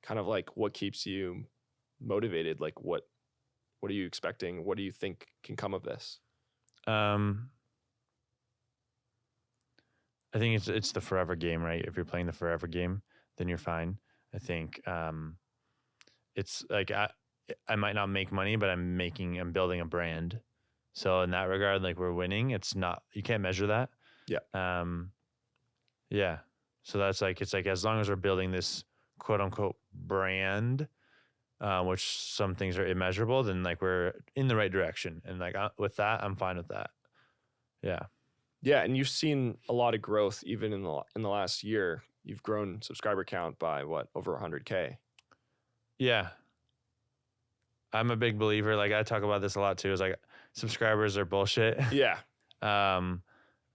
Kind of like, what keeps you motivated? Like what are you expecting? What do you think can come of this? I think it's the forever game, right? If you're playing the forever game, then you're fine. I think it's like I might not make money, but I'm building a brand. So in that regard, like we're winning. It's not, you can't measure that. Yeah. Yeah. So that's like, it's like, as long as we're building this quote unquote brand, which some things are immeasurable, then like we're in the right direction. And like with that, I'm fine with that. Yeah. Yeah. And you've seen a lot of growth even in the last year. You've grown subscriber count by what, over 100K? Yeah. I'm a big believer. Like I talk about this a lot too, is like subscribers are bullshit. Yeah.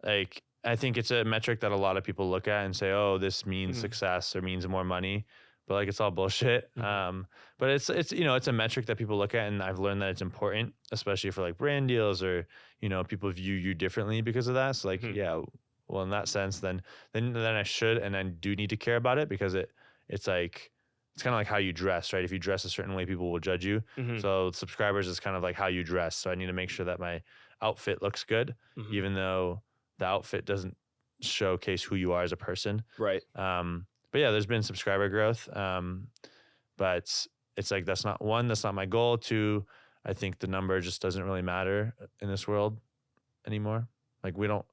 Like I think it's a metric that a lot of people look at and say, oh, this means success or means more money, but like it's all bullshit. But it's it's a metric that people look at, and I've learned that it's important, especially for like brand deals, or people view you differently because of that. So like yeah, well in that sense, then I should and I do need to care about it, because it's like, it's kind of like how you dress, right? If you dress a certain way, people will judge you. So subscribers is kind of like how you dress. So I need to make sure that my outfit looks good, even though the outfit doesn't showcase who you are as a person. Right. But yeah, there's been subscriber growth. But it's like, that's not my goal. 2, I think the number just doesn't really matter in this world anymore. Like we don't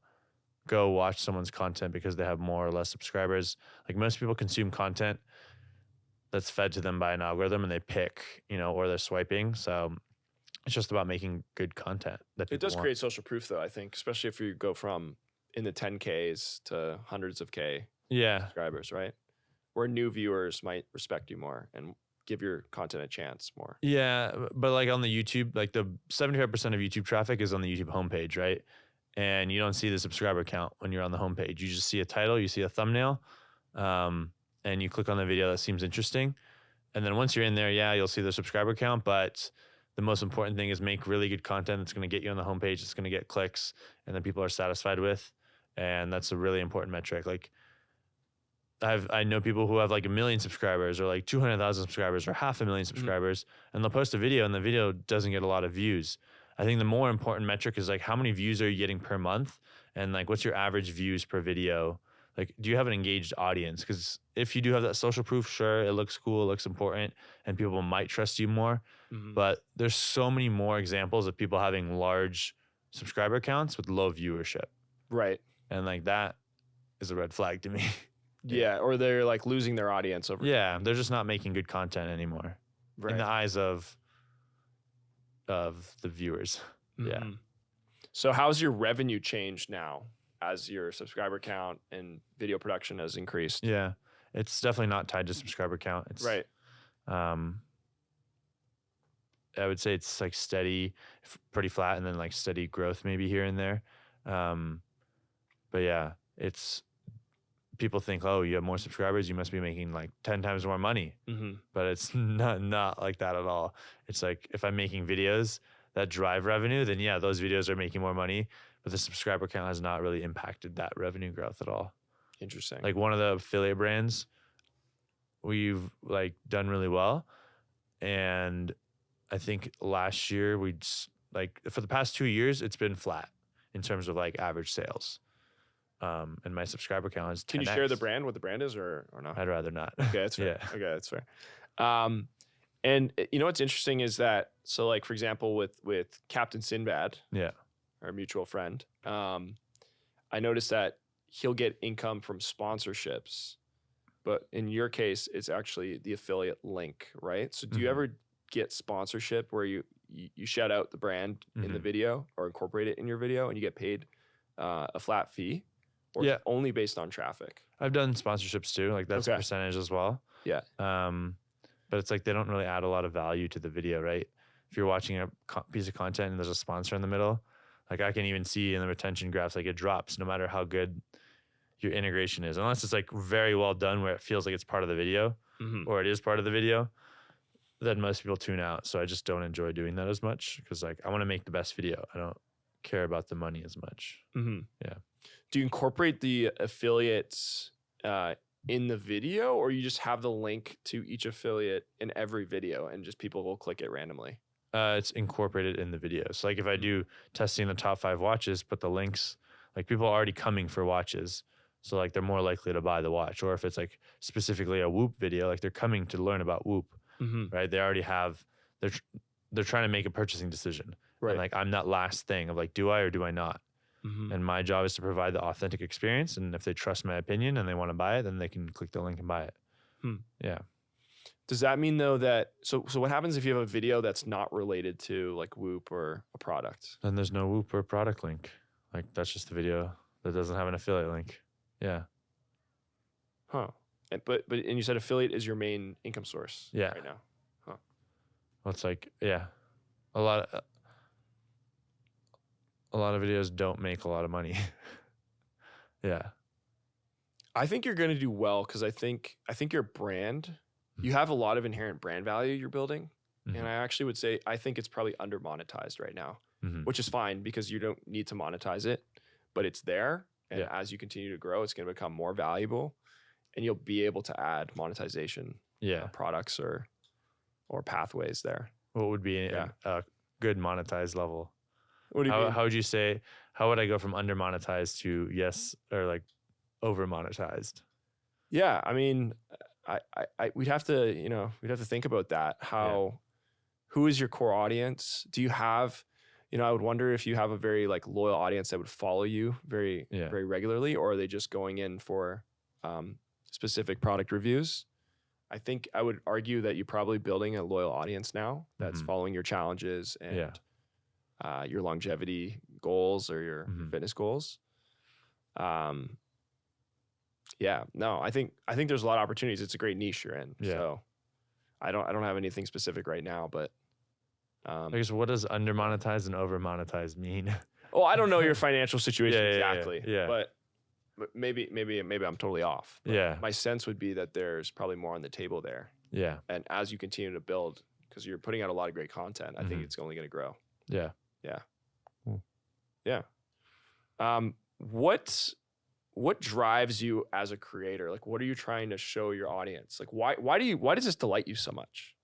go watch someone's content because they have more or less subscribers. Like most people consume content that's fed to them by an algorithm, and they pick, or they're swiping. So it's just about making good content. It does create social proof though, I think, especially if you go from in the 10Ks to hundreds of K subscribers, right? Where new viewers might respect you more and give your content a chance more. Yeah. But like on the YouTube, like the 75% of YouTube traffic is on the YouTube homepage, right? And you don't see the subscriber count when you're on the homepage. You just see a title, you see a thumbnail, and you click on the video that seems interesting. And then once you're in there, yeah, you'll see the subscriber count. But the most important thing is make really good content that's going to get you on the homepage. It's going to get clicks, and then people are satisfied with. And that's a really important metric. Like I know people who have like 1 million subscribers, or like 200,000 subscribers, or 500,000 subscribers, and they'll post a video and the video doesn't get a lot of views. I think the more important metric is like, how many views are you getting per month? And like, what's your average views per video? Like, do you have an engaged audience? Because if you do have that social proof, sure, it looks cool, it looks important, and people might trust you more. But there's so many more examples of people having large subscriber counts with low viewership. Right. And like, that is a red flag to me. Yeah. Or they're like losing their audience over. Yeah. They're just not making good content anymore in the eyes of the viewers. Yeah. So how's your revenue changed now as your subscriber count and video production has increased? Yeah. It's definitely not tied to subscriber count. It's right. I would say it's like steady, pretty flat, and then like steady growth maybe here and there. But yeah, it's, people think, oh, you have more subscribers, you must be making like 10 times more money. But it's not like that at all. It's like, if I'm making videos that drive revenue, then yeah, those videos are making more money, but the subscriber count has not really impacted that revenue growth at all. Interesting. Like one of the affiliate brands, we've like done really well. And I think last year we like for the past 2 years, it's been flat in terms of like average sales. And my subscriber count is 10x. Can you share the brand, what the brand is, or no? I'd rather not. Okay, that's fair. Yeah. Okay, that's fair. And you know what's interesting is that, so like for example with Captain Sinbad, Yeah. our mutual friend, I noticed that he'll get income from sponsorships, but in your case, it's actually the affiliate link, right? So do you Mhm. ever get sponsorship where you shout out the brand in the Mhm. video or incorporate it in your video and you get paid a flat fee, or Yeah. it's only based on traffic? I've done sponsorships too. Like that's a Okay. percentage as well. Yeah. But it's like they don't really add a lot of value to the video, right? If you're watching a piece of content and there's a sponsor in the middle, like I can even see in the retention graphs, like it drops no matter how good your integration is, unless it's like very well done where it feels like it's part of the video Mm-hmm. or it is part of the video. Then most people tune out. So I just don't enjoy doing that as much because like I want to make the best video. I don't care about the money as much. Mm-hmm. Yeah. Do you incorporate the affiliates in the video, or you just have the link to each affiliate in every video and just people will click it randomly? It's incorporated in the video. So like if I do testing the top 5 watches, put the links, like people are already coming for watches. So like they're more likely to buy the watch. Or if it's like specifically a Whoop video, like they're coming to learn about Whoop, Mm-hmm. right? They already have, they're trying to make a purchasing decision. Right. And like I'm that last thing of like, do I or do I not? Mm-hmm. And my job is to provide the authentic experience. And if they trust my opinion and they want to buy it, then they can click the link and buy it. Yeah. Does that mean though that, so what happens if you have a video that's not related to like Whoop or a product? Then there's no Whoop or product link. Like that's just the video that doesn't have an affiliate link. Yeah. Huh. But you said affiliate is your main income source Yeah. right now. Well, it's like, yeah, a lot of videos don't make a lot of money. Yeah. I think you're going to do well because I think your brand, you have a lot of inherent brand value you're building. Mhm. And I actually would say, I think it's probably under monetized right now, Mhm. which is fine because you don't need to monetize it, but it's there. And Yeah. as you continue to grow, it's going to become more valuable and you'll be able to add monetization Yeah. products or pathways there. What would be Yeah. a good monetized level? What do you mean? How would you say, how would I go from under monetized to yes, or like over monetized? Yeah, I mean, we'd have to think about that. Who is your core audience? Do you have, I would wonder if you have a very like loyal audience that would follow you very, Yeah. very regularly, or are they just going in for specific product reviews? I think I would argue that you're probably building a loyal audience now that's Mhm. following your challenges and Yeah. your longevity goals or your Mhm. fitness goals. Yeah, no, I think there's a lot of opportunities. It's a great niche you're in. Yeah. So I don't have anything specific right now, but I guess what does under monetized and over monetized mean? I don't know your financial situation Yeah, exactly. yeah. But maybe I'm totally off. But Yeah. my sense would be that there's probably more on the table there. Yeah. And as you continue to build, because you're putting out a lot of great content, I think Mhm. it's only going to grow. Yeah. Yeah. What drives you as a creator? Like, what are you trying to show your audience? Like, why does this delight you so much?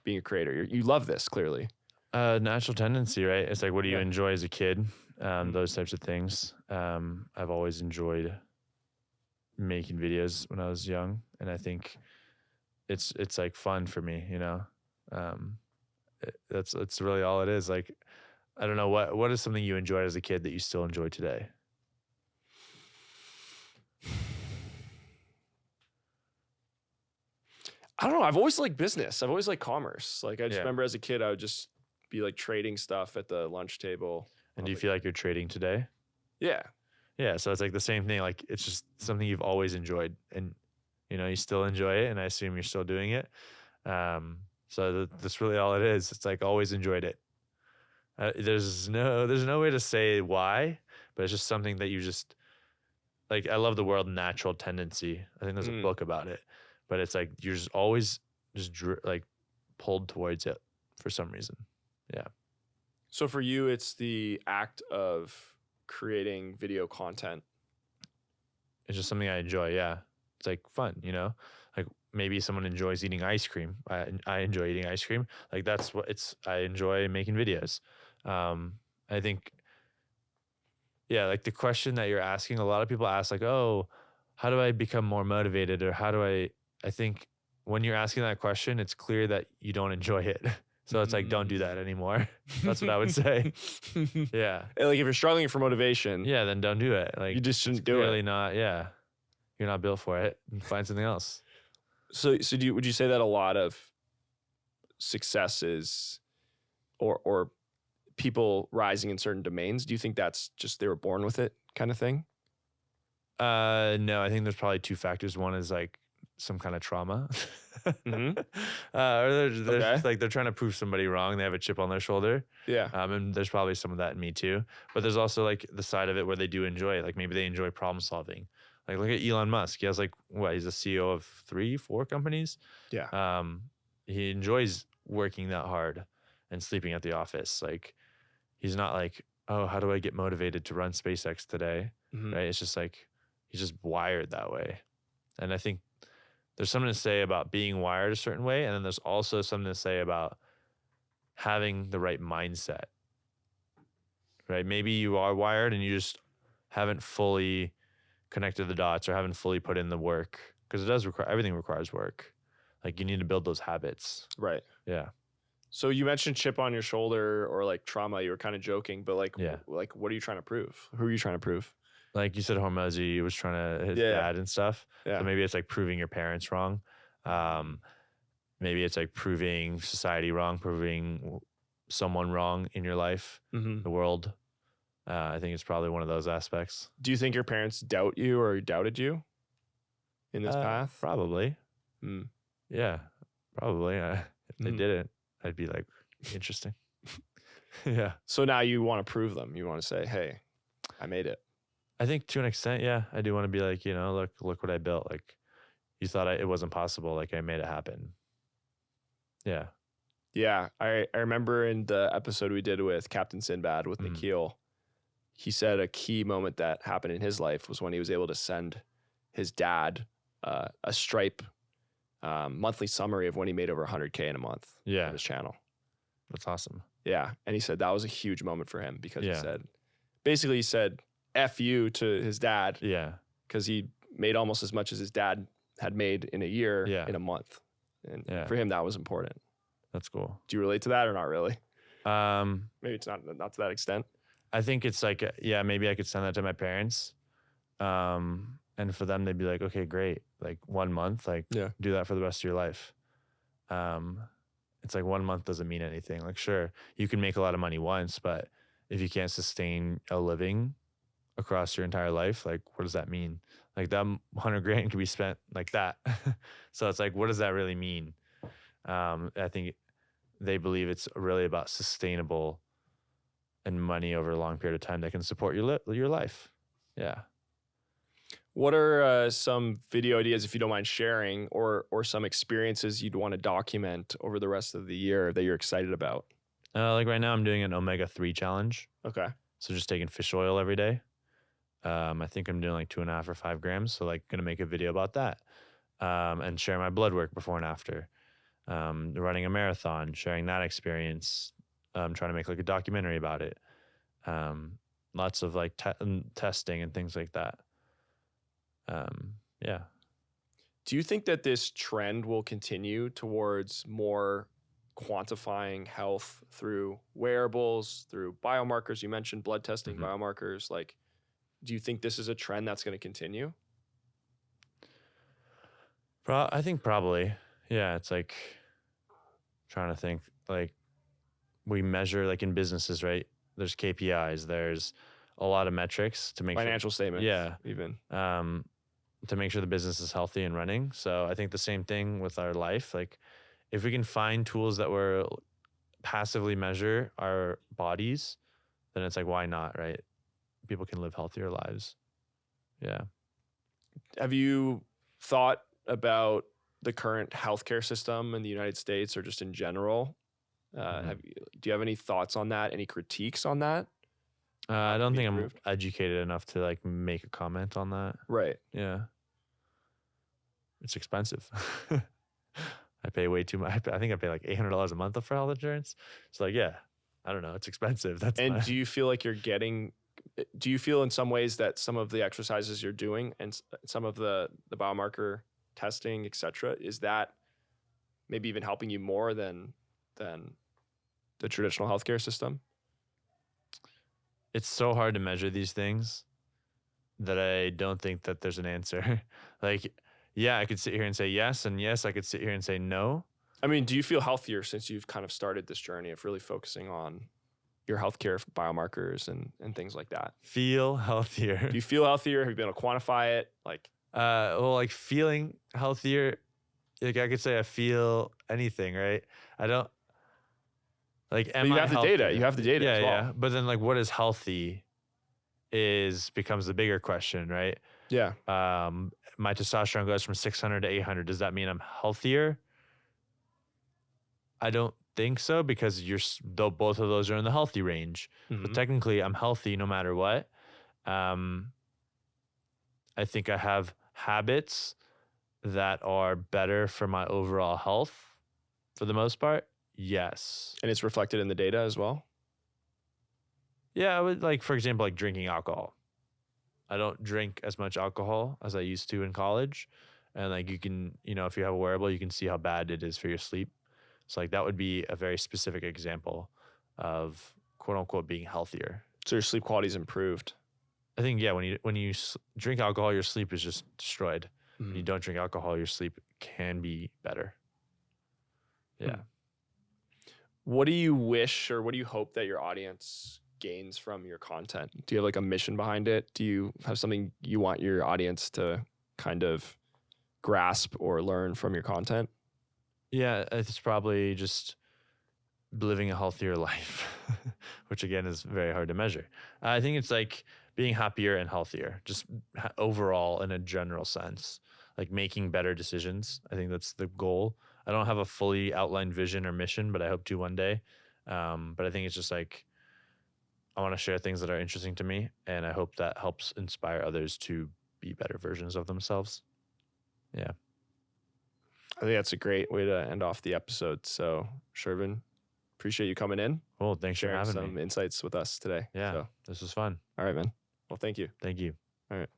Being a creator, you love this clearly. Natural tendency, right? It's like, what do you Yeah. enjoy as a kid? Mhm. Those types of things. I've always enjoyed making videos when I was young, and I think it's like fun for me, That's really all it is. Like, I don't know what is something you enjoyed as a kid that you still enjoy today? I don't know. I've always liked business. I've always liked commerce. Like I just Yeah. remember as a kid, I would just be like trading stuff at the lunch table. And do you feel like you're trading today? Yeah. Yeah, so it's like the same thing. Like it's just something you've always enjoyed, and you still enjoy it, and I assume you're still doing it. So that's really all it is. It's like always enjoyed it. There's no way to say why, but it's just something that you just like. I love the word natural tendency. I think there's a book about it, but it's like you're just always just like pulled towards it for some reason. Yeah. So for you, it's the act of creating video content. It's just something I enjoy. Yeah. It's like fun, like maybe someone enjoys eating ice cream. I enjoy eating ice cream. Like that's what I enjoy making videos. I think, yeah, like the question that you're asking, a lot of people ask like, oh, how do I become more motivated? Or how do I think when you're asking that question, it's clear that you don't enjoy it. So it's like, don't do that anymore. That's what I would say. Yeah. Like if you're struggling for motivation, Yeah, then don't do it. Like you just shouldn't it's do clearly it. not, yeah. You're not built for it. Find something else. So would you say that a lot of successes or people rising in certain domains, do you think that's just they were born with it kind of thing? No, I think there's probably two factors. One is like some kind of trauma. Mhm. Or they're Okay. just like they're trying to prove somebody wrong. They have a chip on their shoulder. Yeah. And there's probably some of that in me too. But there's also like the side of it where they do enjoy it. Like maybe they enjoy problem solving. Like look at Elon Musk. He has like he's the CEO of 3-4 companies. Yeah. He enjoys working that hard and sleeping at the office. Like he's not like, oh, how do I get motivated to run SpaceX today? Mhm. Right? It's just like he's just wired that way. And I think there's something to say about being wired a certain way, and then there's also something to say about having the right mindset. Right? Maybe you are wired and you just haven't fully connected the dots or haven't fully put in the work, because it does require, everything requires work. Like you need to build those habits. Right. Yeah. So you mentioned chip on your shoulder or like trauma. You were kind of joking, but like, Yeah. like what are you trying to prove? Who are you trying to prove? Like you said, Hormozy was trying to his Yeah. dad and stuff. Yeah. So maybe it's like proving your parents wrong. Maybe it's like proving society wrong, proving someone wrong in your life, Mhm. the world. I think it's probably one of those aspects. Do you think your parents doubt you or doubted you in this path? Probably. Mm. Yeah, probably. If they Mhm. didn't, I'd be like, interesting. Yeah. So now you want to prove them. You want to say, hey, I made it. I think to an extent, yeah, I do want to be like, look what I built. Like you thought it wasn't possible. Like I made it happen. Yeah. Yeah. I remember in the episode we did with Captain Sinbad with Mhm. Nikhil, he said a key moment that happened in his life was when he was able to send his dad a Stripe monthly summary of when he made over 100K in a month Yeah. on his channel. That's awesome. Yeah. And he said that was a huge moment for him because Yeah. he said, F you to his dad Yeah. because he made almost as much as his dad had made in a year Yeah. in a month. And Yeah. for him, that was important. That's cool. Do you relate to that or not really? Um, Maybe it's not to that extent. I think it's like, yeah, maybe I could send that to my parents. And for them, they'd be like, okay, great. Like 1 month, like Yeah. do that for the rest of your life. It's like 1 month doesn't mean anything. Like, sure, you can make a lot of money once, but if you can't sustain a living across your entire life, like, what does that mean? Like that 100 grand can be spent like that. So it's like, what does that really mean? I think they believe it's really about sustainable and money over a long period of time that can support your life. Yeah. What are some video ideas, if you don't mind sharing, or some experiences you'd want to document over the rest of the year that you're excited about? Like right now I'm doing an omega-3 challenge. Okay. So just taking fish oil every day. I think I'm doing like 2.5 or 5 grams. So like gonna make a video about that. And share my blood work before and after. Running a marathon, sharing that experience. Trying to make like a documentary about it. Lots of like testing and things like that. Yeah. Do you think that this trend will continue towards more quantifying health through wearables, through biomarkers? You mentioned blood testing, Mhm. biomarkers. Like, do you think this is a trend that's going to continue? I think probably. Yeah. It's like trying to think like we measure like in businesses, right? There's KPIs, there's a lot of metrics to make Financial statements. Yeah. Even. To make sure the business is healthy and running. So I think the same thing with our life. Like if we can find tools that will passively measure our bodies, then it's like, why not, right? People can live healthier lives. Yeah. Have you thought about the current healthcare system in the United States or just in general? Mhm. Do you have any thoughts on that? Any critiques on that? I to don't be think improved? I'm educated enough to like make a comment on that. Right. Yeah. It's expensive. I pay way too much. I think I pay like $800 a month for health insurance. So like, yeah, I don't know. It's expensive. That's And my- do you feel like do you feel in some ways that some of the exercises you're doing and some of the biomarker testing, et cetera, is that maybe even helping you more than the traditional healthcare system? it's so hard to measure these things that I don't think that there's an answer. Like, yeah, I could sit here and say yes, and yes, I could sit here and say no. I mean, do you feel healthier since you've kind of started this journey of really focusing on your healthcare biomarkers and things like that? Feel healthier. Do you feel healthier? Have you been able to quantify it? Like, Well, like feeling healthier, like I could say I feel anything, right? I don't like. Am you I have the data. healthier? You have the data Yeah, as well. yeah. But then, like, what is healthy becomes the bigger question, right? Yeah. My testosterone goes from 600 to 800. Does that mean I'm healthier? I don't think so, because though both of those are in the healthy range. But Mhm. technically, I'm healthy no matter what. I think I have habits that are better for my overall health for the most part. Yes. And it's reflected in the data as well. Yeah, I would, like, for example, like drinking alcohol. I don't drink as much alcohol as I used to in college. And like you can, if you have a wearable, you can see how bad it is for your sleep. So like that would be a very specific example of quote unquote being healthier. So your sleep quality's improved. I think, yeah, when you drink alcohol, your sleep is just destroyed. When you Mhm. don't drink alcohol, your sleep can be better. Yeah. What do you wish or what do you hope that your audience gains from your content? Do you have like a mission behind it? Do you have something you want your audience to kind of grasp or learn from your content? Yeah, it's probably just living a healthier life, which again is very hard to measure. I think it's like being happier and healthier, just overall in a general sense, like making better decisions. I think that's the goal. I don't have a fully outlined vision or mission, but I hope to one day. But I think it's just like I want to share things that are interesting to me, and I hope that helps inspire others to be better versions of themselves. Yeah. I think that's a great way to end off the episode. So, Shervin, appreciate you coming in, Well, thanks for sharing having some me. insights with us today. Yeah, So, this was fun. all right, man. Well, thank you. Thank you. All right.